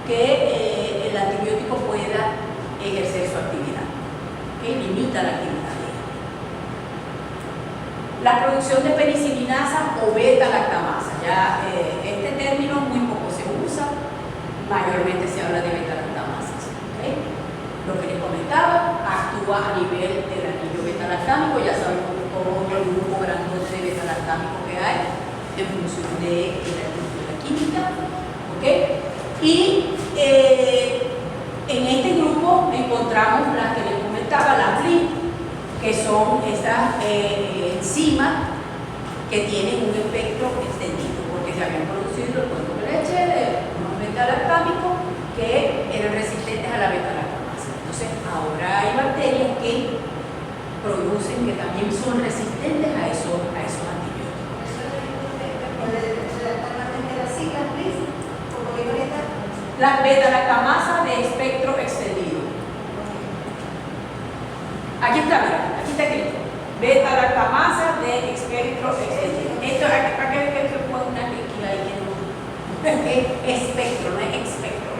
que el antibiótico pueda ejercer su actividad, que limita la actividad de ella. La producción de penicilinasa o beta-lactamasa, ya este término muy poco se usa, mayormente se habla de beta-lactamasa. ¿Okay? Lo que les comentaba, actúa a nivel del anillo beta-lactámico, ya sabemos todo el grupo grandote de beta-lactámico que hay en función de la estructura química. ¿Okay? Y en este grupo encontramos las que les comentaba, las FLI, que son estas enzimas que tienen un espectro extendido, porque se habían producido el cuento de leche de unos beta-lactámicos que eran resistentes a la beta-lactamasa. Entonces, ahora hay bacterias que producen, que también son resistentes a esos antibióticos. La beta-lactamasa de espectro extendido. Aquí está, mira, aquí está escrito. Beta-lactamasa de espectro extendido. Esto, ¿para qué se pone una líquida ahí que no? Es espectro, no es espectro.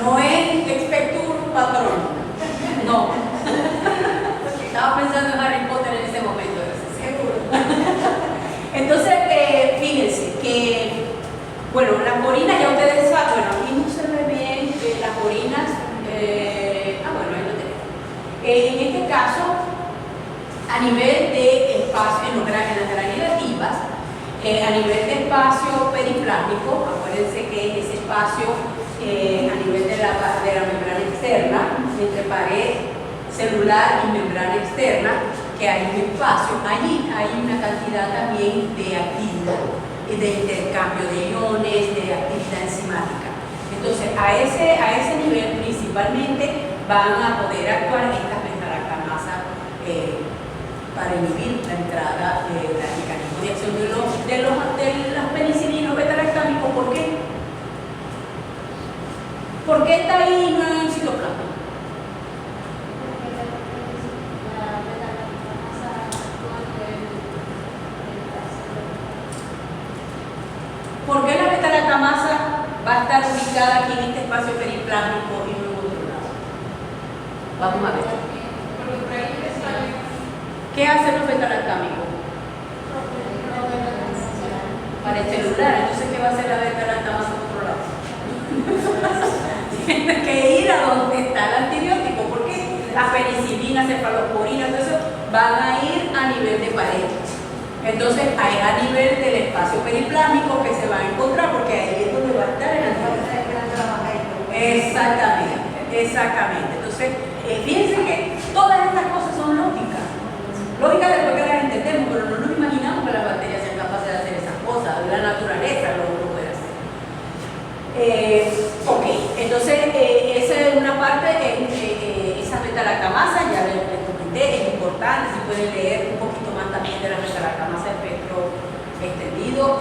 No es expectur patrón. No. Estaba pensando en Harry Potter en ese momento, seguro. Entonces, fíjense que, bueno, las corinas ya ustedes saben, bueno, aquí no se ve bien las corinas, bueno, ahí lo tenemos. En este caso, a nivel de espacio, en las gram negativas, a nivel de espacio periplásmico, acuérdense que es ese espacio a nivel de la membrana externa, entre pared celular y membrana externa, que hay un espacio, allí hay una cantidad también de actividad, de intercambio de iones, de actividad enzimática. Entonces, a ese nivel principalmente van a poder actuar estas beta-lactamasas para inhibir la entrada del mecanismo de acción de los penicilinos beta-lactámicos. ¿Por qué? ¿Por qué está ahí no en el citoplasma? ¿Por qué la beta-lactamasa va a estar ubicada aquí en este espacio periplásmico y no en otro lado? Vamos a ver. ¿Qué hacen los beta-lactámicos? Para el celular. Entonces, ¿qué va a hacer la beta-lactamasa en otro lado? Tiene que ir a donde está el antibiótico, porque las penicilinas, cefalosporina, todo eso van a ir a nivel de pared. Entonces, ahí a nivel del espacio periplásmico que se va a encontrar, porque ahí es donde va a estar el antibiótico. Exactamente. Entonces, fíjense que todas estas cosas son lógicas. Lógicas después que las entendemos, pero no nos imaginamos que las bacterias sean capaces de hacer esas cosas. La naturaleza lo puede hacer. Ok, entonces esa es una parte, esa beta-lactamasa, ya les comenté, es importante. Si pueden leer un poquito más también de la beta-lactamasa de espectro extendido,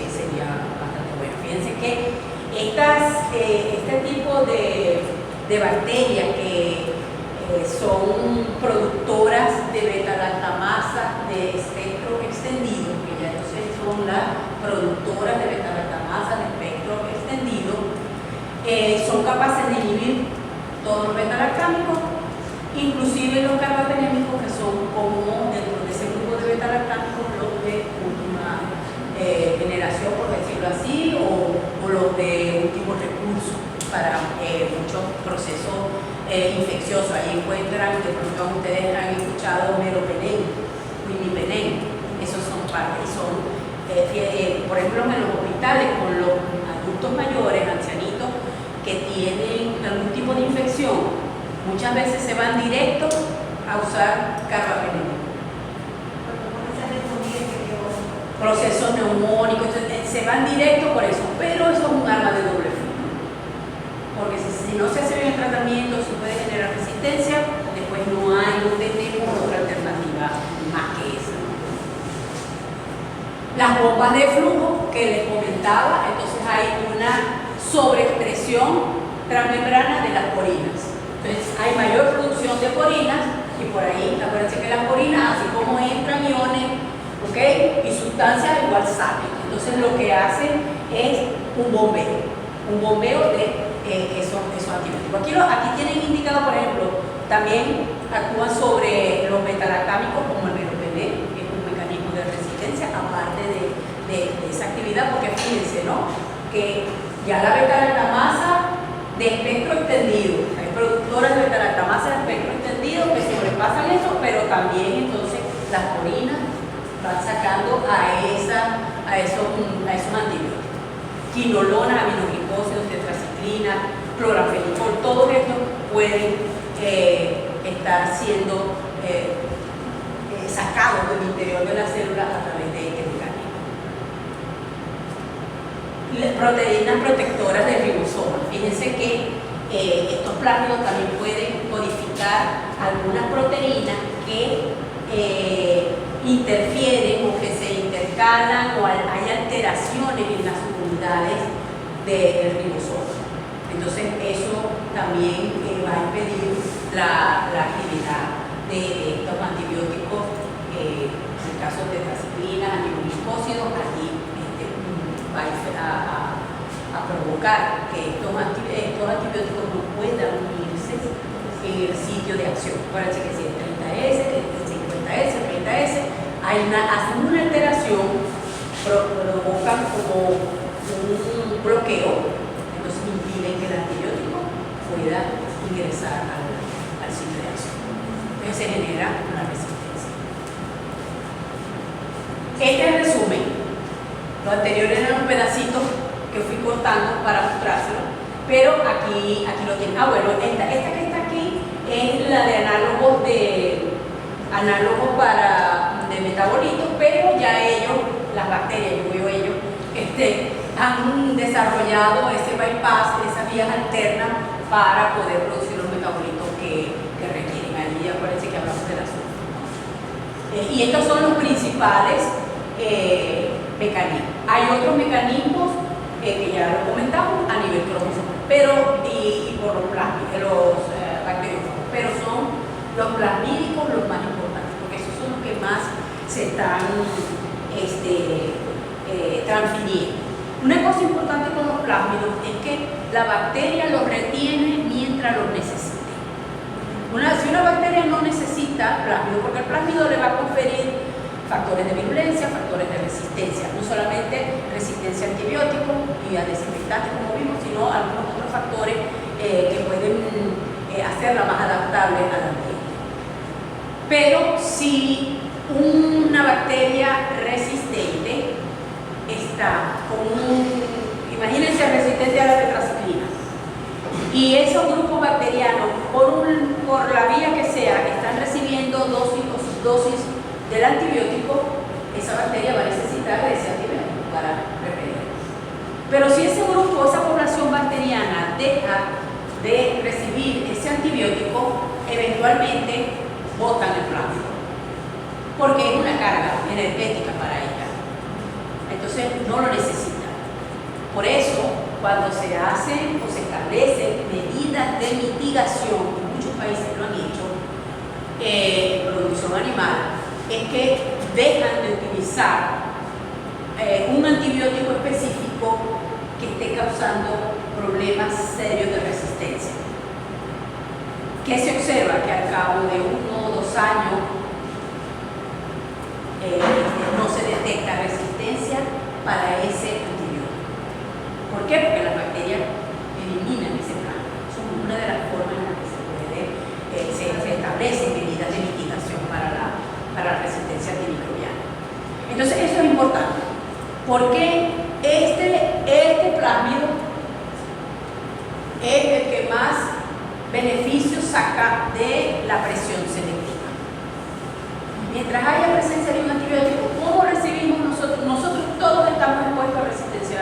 sería bastante bueno. Fíjense que este tipo de bacterias que son productoras de beta-lactamasa de espectro extendido, que ya entonces son las productoras de beta-lactamasa de espectro extendido, son capaces de inhibir todos los beta-lactámicos, inclusive los carbapenémicos, que son como dentro de ese grupo de beta-lactámicos los de última generación, por decirlo así, o los de último recurso para muchos procesos infecciosos. Ahí encuentran, de pronto ustedes han escuchado meropenem, quimipenem, esos son partes, por ejemplo, en los hospitales con los adultos mayores, ancianitos, que tienen algún tipo de infección, muchas veces se van directo a usar carbapenem. Procesos neumónicos, se van directo por eso, pero eso es un arma de doble filo. Porque si no se hace bien el tratamiento, se puede generar resistencia, después no tenemos otra alternativa más que esa. Las bombas de flujo que les comentaba, entonces hay una sobreexpresión transmembrana de las porinas. Entonces hay mayor producción de porinas Y por ahí, acuérdense que las porinas, así como entran iones, ¿ok? Y sustancias igual salen. Entonces lo que hacen es un bombeo de esos antibióticos. Aquí tienen indicado, por ejemplo, también actúan sobre los betalactámicos como el meropenem, que es un mecanismo de resistencia, aparte de esa actividad, porque fíjense, ¿no? Que ya la betalactamasa de espectro extendido, hay productoras de betalactamasa de espectro extendido que sobrepasan eso, pero también entonces las porinas van sacando a esos antibióticos. Quinolona, aminoglicósidos, tetraciclina, cloranfenicol, todos estos pueden estar siendo sacados del interior de la célula a través de este mecanismo. Proteínas protectoras del ribosoma. Fíjense que estos plásmidos también pueden codificar algunas proteínas que interfieren o que se intercalan o hay alteraciones en las unidades del ribosoma. Entonces eso también va a impedir la actividad de estos antibióticos, en el caso de tetraciclina, aminoglicósidos, allí va a provocar que estos antibióticos no puedan unirse en el sitio de acción. Acuérdense que si es 30S, 50S, 30S, hacen una alteración, provocan como un bloqueo, entonces impiden que el antibiótico pueda ingresar al sitio de acción. Entonces se genera una resistencia. Este es el resumen. Lo anterior eran los pedacitos que fui cortando para mostrárselo, pero aquí lo tienen. Bueno, esta que está aquí es la de análogos de metabolitos, pero ya ellos, las bacterias, han desarrollado ese bypass, esas vías alternas para poder producir los metabolitos que requieren. Allí acuérdense que hablamos del azúcar. Y estos son los principales mecanismos. Hay otros mecanismos que ya lo comentamos a nivel cromosoma, pero y por los bacteriófagos, pero son los plasmídicos los más importantes, porque esos son los que más se están transfiriendo. Una cosa importante con los plásmidos es que la bacteria los retiene mientras los necesite. Si una bacteria no necesita plásmido, porque el plásmido le va a conferir factores de virulencia, factores de resistencia, no solamente resistencia a antibióticos y a desinfectantes como vimos, sino algunos otros factores que pueden hacerla más adaptable al ambiente. Pero si una bacteria resistente está imagínense resistente a la tetraciclina, y esos grupos bacterianos, por la vía que sea, están recibiendo dosis del antibiótico, esa bacteria va a necesitar de ese antibiótico para repeler. Pero si ese grupo, esa población bacteriana deja de recibir ese antibiótico, eventualmente botan el plasma, porque es una carga energética para ella. Entonces no lo necesita. Por eso, cuando se hacen o se establecen medidas de mitigación, y muchos países lo han hecho, en producción animal, es que dejan de utilizar un antibiótico específico que esté causando problemas serios de resistencia. ¿Qué se observa? Que al cabo de 1 o 2 años no se detecta resistencia para ese antibiótico. ¿Por qué? Porque las bacterias eliminan ese plano. Son una de las formas en las que se establecen medidas de mitigación para la resistencia antimicrobiana. Entonces eso es importante, porque este plásmido es el que más beneficios saca de la presión selectiva. Mientras haya presencia de un antibiótico, ¿cómo recibimos nosotros? Nosotros todos estamos expuestos a resistencia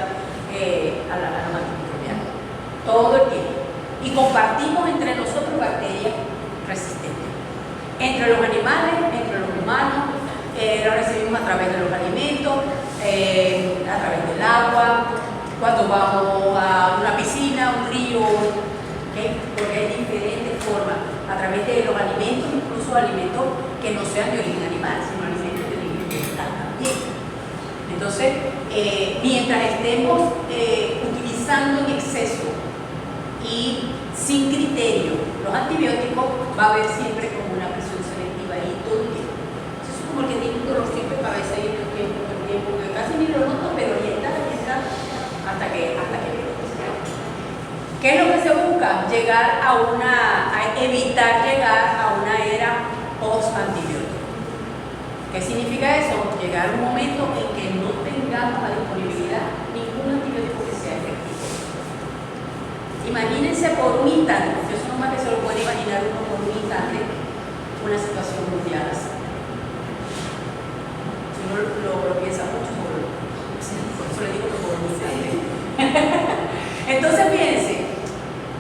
a la antimicrobiana, todo el tiempo, y compartimos entre nosotros bacterias resistentes, entre los animales, entre los humanos. Lo recibimos a través de los alimentos, a través del agua, cuando vamos a una piscina, un río, ¿okay? Porque hay diferentes formas, a través de los alimentos, incluso alimentos que no sean de origen animal, sino alimentos de origen vegetal también. Entonces, mientras estemos utilizando en exceso y sin criterio los antibióticos, va a haber siempre como una presión selectiva ahí todo el tiempo. Eso es como el que tiene un dolorcito de cabeza y todo el tiempo, que casi ni lo noto, pero ahí está, hasta que ¿qué es lo que se busca? Evitar llegar a una era post-antibiótico. ¿Qué significa eso? Llegar a un momento en que no tengamos a disponibilidad ningún antibiótico que sea efectivo. Imagínense por un instante, porque eso nomás que se lo puede imaginar uno por un instante, una situación mundial así. Si uno lo piensa mucho, por eso le digo que por un instante. Entonces, fíjense,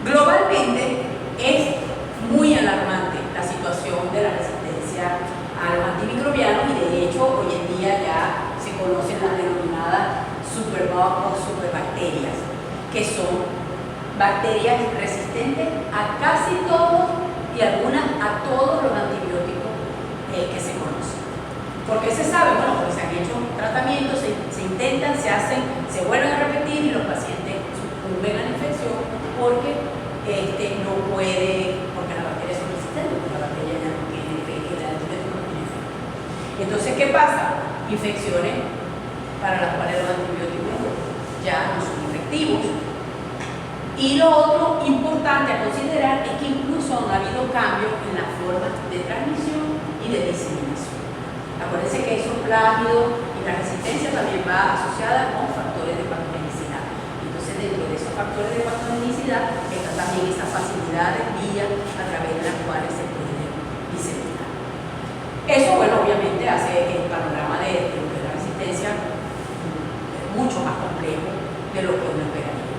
globalmente es muy alarmante la situación de la resistencia a los antimicrobianos y de hecho hoy en día ya se conocen las denominadas superbugs o superbacterias, que son bacterias resistentes a casi todos y algunas a todos los antibióticos que se conocen. ¿Por qué se sabe? Bueno, porque se han hecho tratamientos, se intentan, se hacen, se vuelven a repetir y los pacientes sucumben a la infección porque no puede, porque las bacterias son resistentes, porque la bacteria ya no tiene efecto, el antibiótico no tiene efecto. Entonces, ¿qué pasa? Infecciones para las cuales los antibióticos ya no son efectivos. Y lo otro importante a considerar es que incluso han habido cambios en las formas de transmisión y de diseminación. Acuérdense que esos plágidos y la resistencia también va asociada con factores de patogenicidad. Entonces, dentro de esos factores de patogenicidad está también esa facilidad de vía a través de las cuales se puede diseminar. Eso, bueno, obviamente hace el panorama de lo que es la resistencia mucho más complejo de lo que uno esperaría.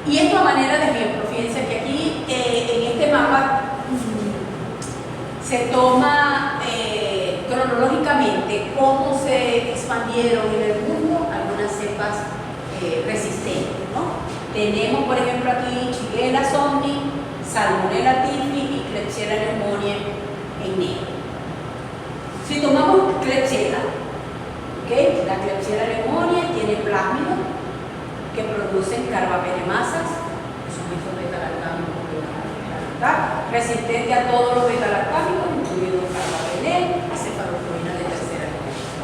Y esto a manera de ejemplo, fíjense que aquí en este mapa se toma cronológicamente cómo se expandieron en el mundo algunas cepas resistentes, ¿no? Tenemos, por ejemplo, aquí Shigella zombie, Salmonella typhi y Klebsiella pneumoniae en negro. Si tomamos Klebsiella, ¿okay? La Klebsiella pneumoniae tiene plásmidos que producen carbapenemasas, que son estos beta-lactámicos, resistente a todos los beta-lactámicos, incluido carbapenel y cefalofluorina de tercera generación.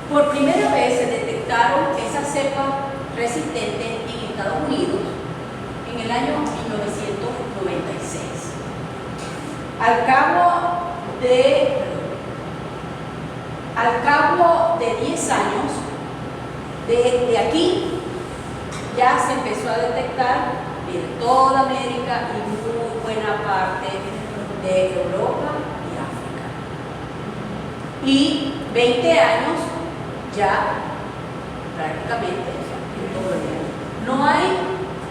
Por primera vez se detectaron esas cepas resistentes en Estados Unidos en el año 1996. Al cabo de 10 años, de aquí ya se empezó a detectar en toda América y muy buena parte de Europa y África. Y 20 años ya prácticamente en todo el mundo. No hay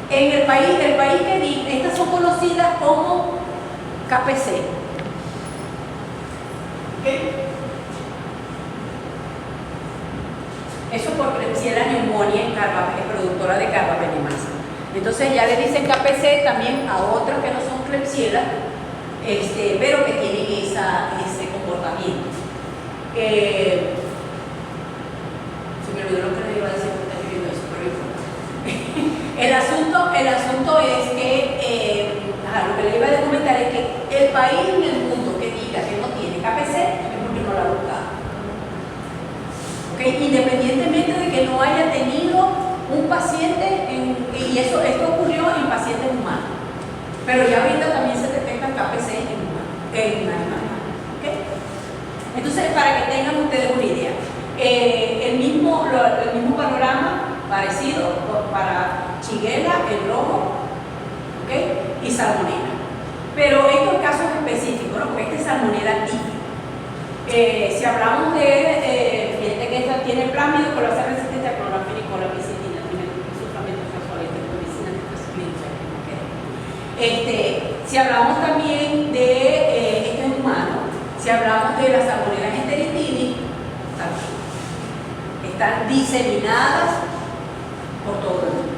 en el país que dice, estas son conocidas como KPC. ¿Okay? Eso por Klebsiella pneumoniae, productora de carbapenemasa. Entonces ya le dicen KPC también a otras que no son Klebsiella, pero que tienen ese comportamiento. Se me olvidó lo que le iba a decir porque está escribiendo eso, pero el asunto es que lo que le iba a comentar es que el país en el mundo que diga que no tiene KPC es porque no la ha buscado. ¿Okay? Independientemente de que no haya tenido un paciente, y esto ocurrió en pacientes humanos, pero ya ahorita también se detectan KPC en animales. ¿Okay? Entonces, para que tengan ustedes una idea, el mismo panorama parecido para Shigella, el rojo, ¿okay? Y Salmonella. Pero estos casos específicos, ¿no? Porque este es Salmonella typhi. Si hablamos de, fíjate que esta tiene plásmido, pero hace resistente a clorafina y colapicitina, tiene sulfamentos sexuales, medicina, si hablamos también de este es humano, si hablamos de las Salmonella enteritidis, están diseminadas por todo el mundo.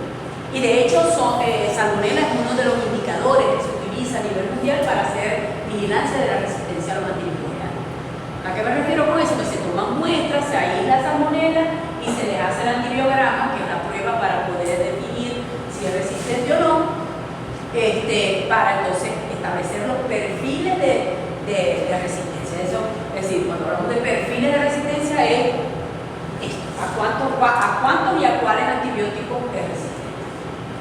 Y de hecho, Salmonella es uno de los indicadores que se utiliza utiliza a nivel mundial para hacer vigilancia de la resistencia a los antimicrobianos. ¿A qué me refiero con eso? Pues se toman muestras, se aísla la salmonela y se les hace el antibiograma, que es la prueba para poder definir si es resistente o no, para entonces establecer los perfiles de resistencia. Eso, es decir, cuando hablamos de perfiles de resistencia es esto, a cuántos y a cuáles antibióticos es resistente.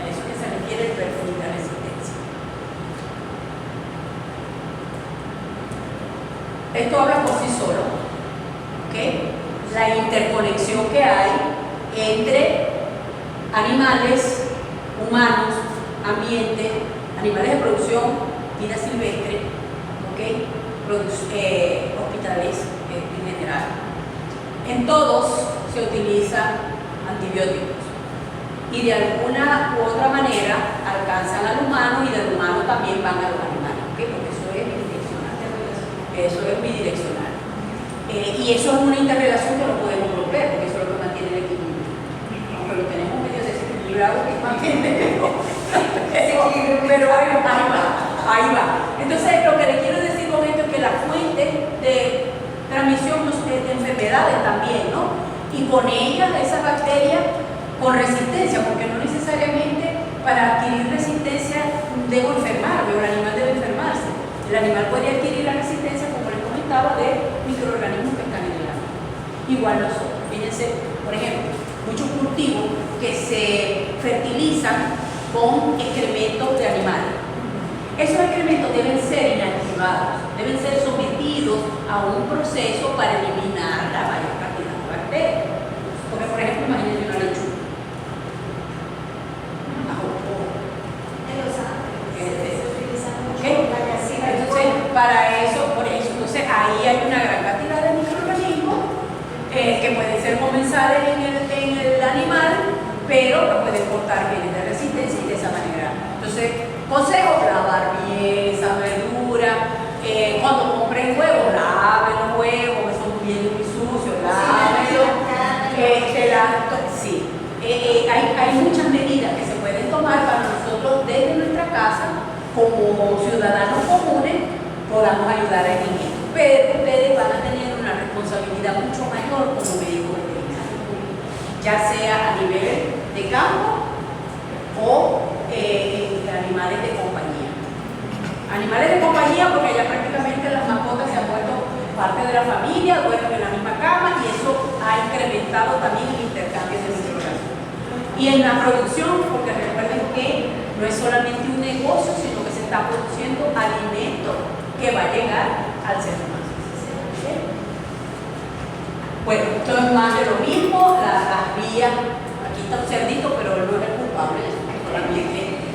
A eso que se refiere el perfil de resistencia. Esto habla por sí solo, ¿ok? La interconexión que hay entre animales, humanos, ambiente, animales de producción, vida silvestre, ¿ok? Hospitales en general. En todos se utilizan antibióticos y de alguna u otra manera alcanzan al humano y del humano también van a los animales, ¿ok? Porque eso es bidireccional. Eso es bidireccional. Y eso es una interrelación que no podemos romper, porque eso es lo que mantiene el equilibrio. Aunque lo tenemos medio desequilibrado, que mantiene, pero ahí va. Entonces, lo que le quiero decir con esto es que la fuente de transmisión de enfermedades también, ¿no? Y con ellas, esas bacterias con resistencia, porque no necesariamente para adquirir resistencia debo enfermarme o el animal debe enfermarse. El animal puede adquirir la resistencia, como les comentaba, de microorganismos que están en el agua. Igual nosotros. Fíjense, por ejemplo, muchos cultivos que se fertilizan con excrementos de animales. Esos excrementos deben ser inactivados, deben ser sometidos a un proceso para eliminar la mayor cantidad de bacterias. Porque, por ejemplo, imagínense una lechuga. Entonces, para eso, por eso, entonces ahí hay una gran cantidad de microorganismos que pueden ser comensales en el animal, pero que pueden portar genes de resistencia y de esa manera. Entonces, consejo: lavar bien esa verdura. Cuando compren huevos, laven los huevos, que son bien sucios, lávenlos. Sí. Hay muchas medidas que se pueden tomar para nosotros desde nuestra casa, como ciudadanos comunes, podamos ayudar en esto. Pero ustedes van a tener una responsabilidad mucho mayor como médicos veterinarios, ya sea a nivel de campo o animales de compañía. Animales de compañía, porque ya prácticamente las mascotas se han vuelto parte de la familia, duermen en la misma cama, y eso ha incrementado también el intercambio de microorganismos. Y en la producción, porque recuerden que no es solamente un negocio, sino que se está produciendo alimento que va a llegar al ser humano. Bueno, esto es más de lo mismo, las vías, aquí está un cerdito, pero no es el culpable, solamente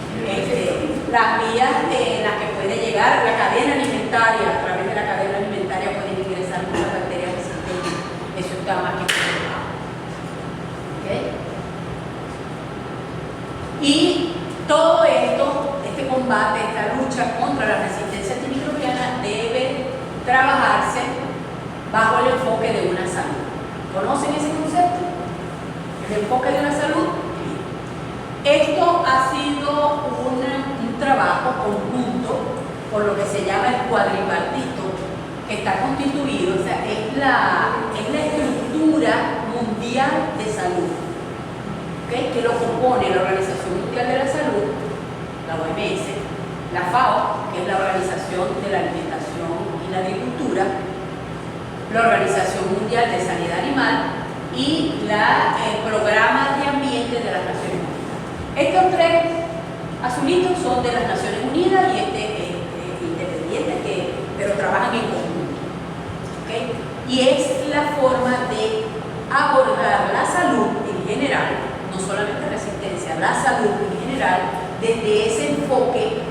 las vías en las que puede llegar la cadena alimentaria. A través de la cadena alimentaria pueden ingresar muchas bacterias resistentes. Eso está más que comprobado. ¿Okay? Y todo esto, este combate, esta lucha contra la resistencia antimicrobiana debe trabajarse bajo el enfoque de una salud. ¿Conocen ese concepto? El enfoque de una salud. Esto ha sido un trabajo conjunto por lo que se llama el cuadripartito, que está constituido, o sea, es la estructura mundial de salud, ¿okay? Que lo compone la Organización Mundial de la Salud, la OMS, la FAO, que es la Organización de la Alimentación y la Agricultura, la Organización Mundial de Sanidad Animal y el Programa de Ambiente de las Naciones Unidas. Estos tres azulitos son de las Naciones Unidas y este es independiente, pero trabajan en conjunto. ¿Okay? Y es la forma de abordar la salud en general, no solamente resistencia, la salud en general, desde ese enfoque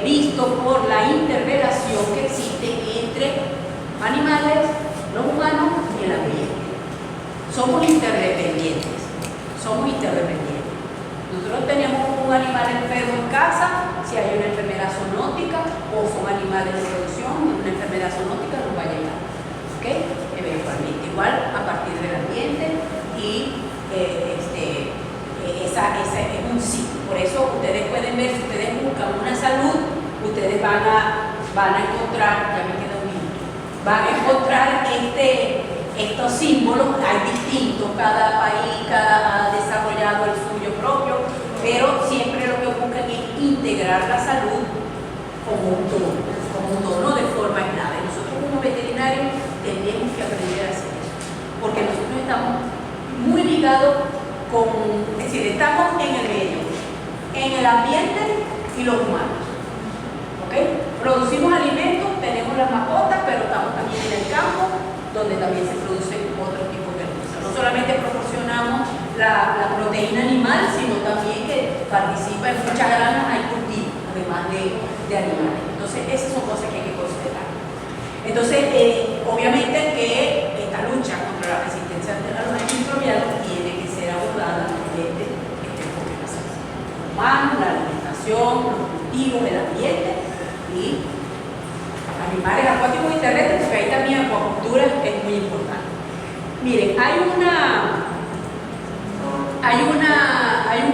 visto por la interrelación que existe entre animales, los humanos y el ambiente. Somos interdependientes. Nosotros tenemos un animal enfermo en casa, si hay una enfermedad zoonótica o son animales de producción, una enfermedad zoonótica nos va a llegar, ¿ok? Eventualmente, igual a partir del ambiente y ese es un ciclo. Por eso ustedes pueden ver, si ustedes buscan una salud van a encontrar, ya me queda un minuto, van a encontrar estos símbolos. Hay distintos, cada país ha desarrollado el suyo propio, pero siempre lo que buscan es integrar la salud como un todo, no de forma aislada. Y nosotros como veterinarios tenemos que aprender a hacer eso, porque nosotros estamos muy ligados es decir, estamos en el medio, en el ambiente y los humanos. ¿Okay? Producimos alimentos, tenemos las mascotas, pero estamos también en el campo, donde también se producen otros tipos de cosas. No solamente proporcionamos la proteína animal, sino también que participa en muchas granjas, hay cultivo, además de animales. Entonces, esas son cosas que hay que considerar. Entonces, obviamente que esta lucha contra la resistencia a los antimicrobianos tiene que ser abordada desde este enfoque de la salud humana, la alimentación, los cultivos, el ambiente y animales acuáticos y terrestres, porque ahí también la acuacultura es muy importante. Miren,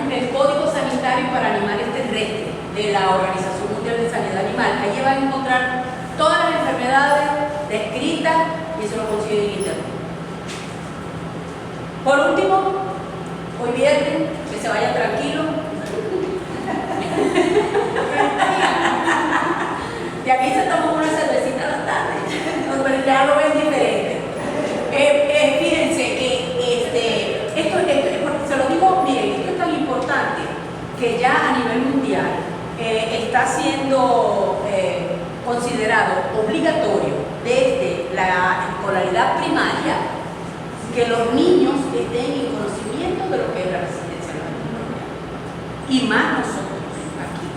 el Código Sanitario para Animales Terrestres de la Organización Mundial de Sanidad Animal. Ahí van a encontrar todas las enfermedades descritas y eso lo consiguen en internet. Por último, hoy viernes, que se vayan tranquilos. Y aquí se toma una cervecita a la tarde, pero ya lo ven diferente. Fíjense que esto, se lo digo, miren, esto es tan importante que ya a nivel mundial está siendo considerado obligatorio desde la escolaridad primaria que los niños estén en conocimiento de lo que es la resistencia a la antimicrobiana. Y más nosotros aquí,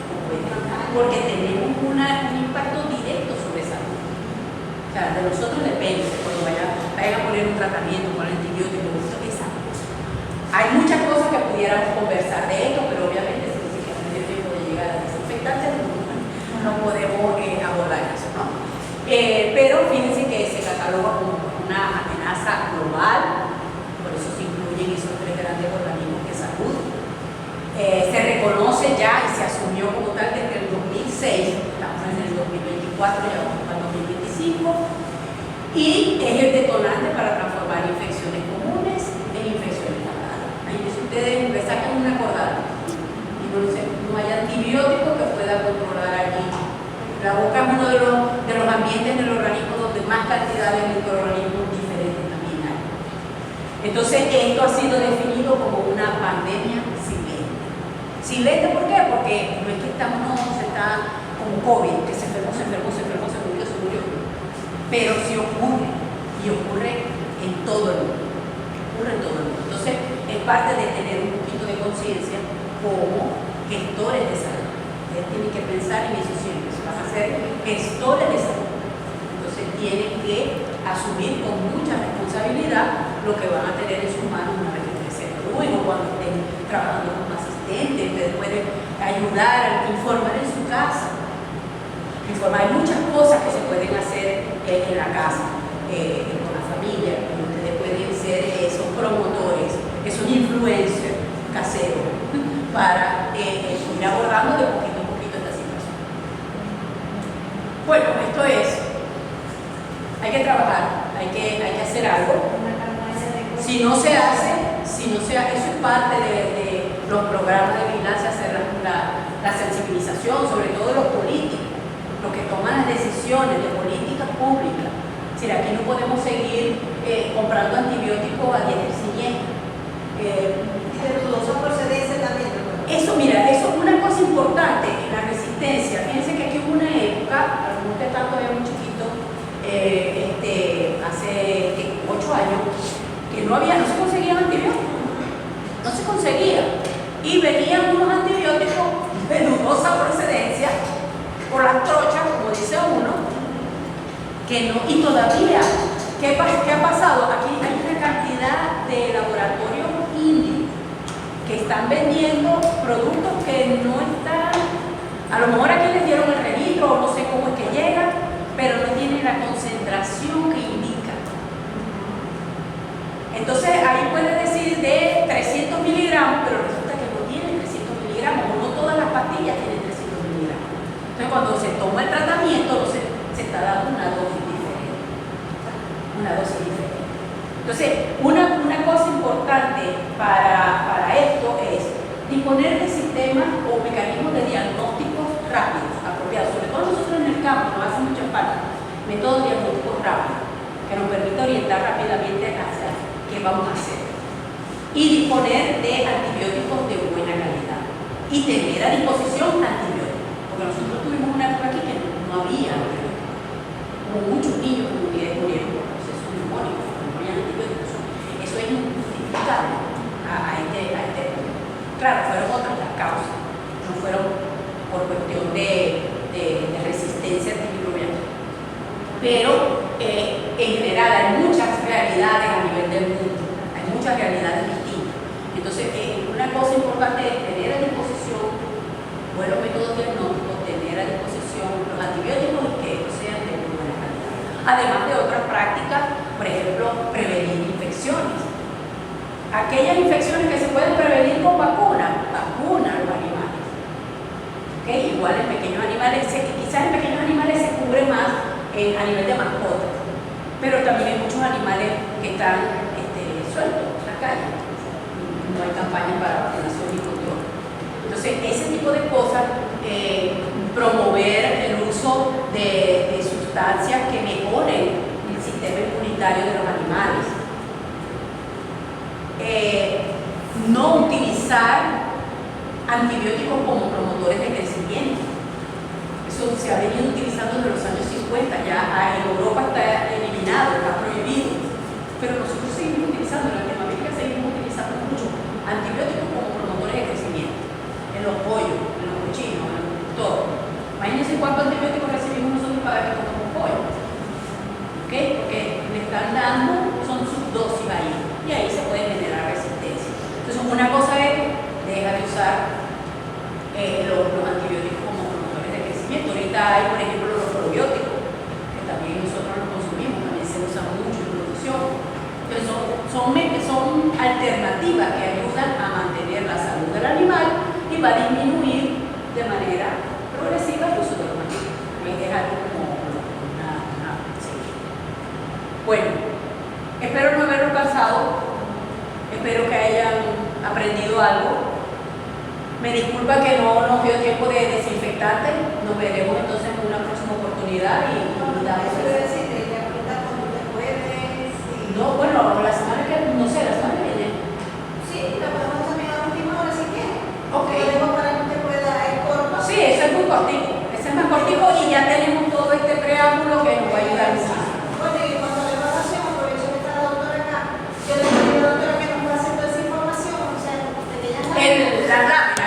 porque tenemos un impacto directo sobre salud. O sea, de nosotros depende, cuando vayan a poner un tratamiento con antibiótico, esa cosa. Hay muchas cosas que pudiéramos conversar de esto, pero obviamente si no se quiere tiempo de llegar a desinfectantes, no podemos abordar eso, ¿no? Pero fíjense que se cataloga como una amenaza global, por eso se incluyen esos tres grandes organismos de salud. Se reconoce ya y se asumió como tal desde el 2006, estamos en el 2024, ya vamos para el 2025, y es el detonante para transformar infecciones comunes en infecciones fatales. Ahí ustedes me sacan una acordada y no hay antibiótico que pueda controlar allí. La boca es uno de los ambientes del organismo donde más cantidad de microorganismos diferentes también hay. Entonces, esto ha sido definido como una pandemia silente. ¿Silente por qué? Porque no es que se está como COVID, que se enfermó, se murió. Pero sí ocurre, y ocurre en todo el mundo. Entonces, es parte de tener un poquito de conciencia como gestores de salud. Ustedes tienen que pensar en eso siempre. Van a ser gestores de salud. Entonces tienen que asumir con mucha responsabilidad lo que van a tener en sus manos una vez que se gradúen o cuando estén trabajando como asistentes. Ustedes pueden ayudar, informar en su casa. Hay muchas cosas que se pueden hacer en la casa, con la familia. Ustedes pueden ser esos promotores, esos influencers caseros para ir abordando de poquito en poquito esta situación. Bueno, esto es, hay que trabajar, hay que hacer algo. Si no se hace, eso es parte de los programas de vigilancia, hacer la sensibilización, sobre todo los políticos, los que toman las decisiones de políticas públicas. Es decir, aquí no podemos seguir comprando antibióticos a diestra y siniestra. Y de dudosa procedencia también. Eso, mira, eso es una cosa importante en la resistencia. Fíjense que aquí hubo una época, algunos que están todavía muy chiquitos, hace 8 años, que no se conseguían antibióticos. No se conseguía. Y venían unos antibióticos de dudosa procedencia, por las trochas, como dice uno, que no, y todavía, ¿qué ha pasado? Aquí hay una cantidad de laboratorios indios que están vendiendo productos que no están, a lo mejor aquí les dieron el registro o no sé cómo es que llegan, pero no tienen la concentración que indica. Entonces ahí puede decir de 300 miligramos, pero resulta que no tienen 300 miligramos, o no todas las pastillas tienen 300 miligramos. Entonces cuando se toma el tratamiento, se está dando una dosis diferente. Una dosis diferente. Entonces, una cosa importante para esto es disponer de sistemas o mecanismos de diagnósticos rápidos, apropiados. Sobre todo nosotros en el campo nos hace mucha falta métodos diagnósticos rápidos que nos permitan orientar rápidamente hacia qué vamos a hacer. Y disponer de antibióticos de buena calidad. Y tener a disposición antibióticos. Porque nosotros tuvimos una época aquí que no había antibióticos. Hubo muchos niños que murieron por procesos neumónicos, porque no había antibióticos. Eso es injustificable a este punto. Claro, fueron otras las causas, no fueron por cuestión de resistencia antimicrobiana. Pero en general hay muchas realidades a nivel del mundo, hay muchas realidades distintas. Entonces, una cosa importante es tener a disposición buenos métodos diagnósticos, tener a disposición los antibióticos y que estos sean de muy buena calidad. Además de otras prácticas, por ejemplo, prevenir infecciones. Aquellas infecciones que se pueden prevenir con vacuna a los animales. ¿Okay? Igual en pequeños animales, quizás en pequeños animales se cubre más a nivel de mascotas, pero también hay muchos animales que están sueltos en la calle. No hay campañas para vacunación ni control. Entonces, ese tipo de cosas, promover el uso de sustancias que mejoren el sistema inmunitario de los animales. No utilizar antibióticos como promotores de crecimiento. Eso se ha venido utilizando desde los años 50, ya en Europa está eliminado, está prohibido, pero nosotros seguimos utilizando, en Latinoamérica seguimos utilizando mucho antibióticos como promotores de crecimiento, en los pollos, en los cochinos, en todo. Imagínense cuántos antibióticos recibimos nosotros cada vez que comemos pollo. ¿Okay? Porque le están dando, son subdosis ahí, y ahí se puede generar resistencia. Entonces, una cosa es, deja de usar los antibióticos como promotores de crecimiento. Ahorita hay, por ejemplo, los probióticos, que también nosotros los consumimos, también se usan mucho en producción. Entonces, son alternativas que ayudan a mantener la salud del animal y va a disminuir de manera progresiva el uso de los antibióticos. Es algo como sí. Bueno, espero no haberlo cansado, espero que hayan aprendido algo. Me disculpa que no nos dio tiempo de desinfectante, nos veremos entonces en una próxima oportunidad y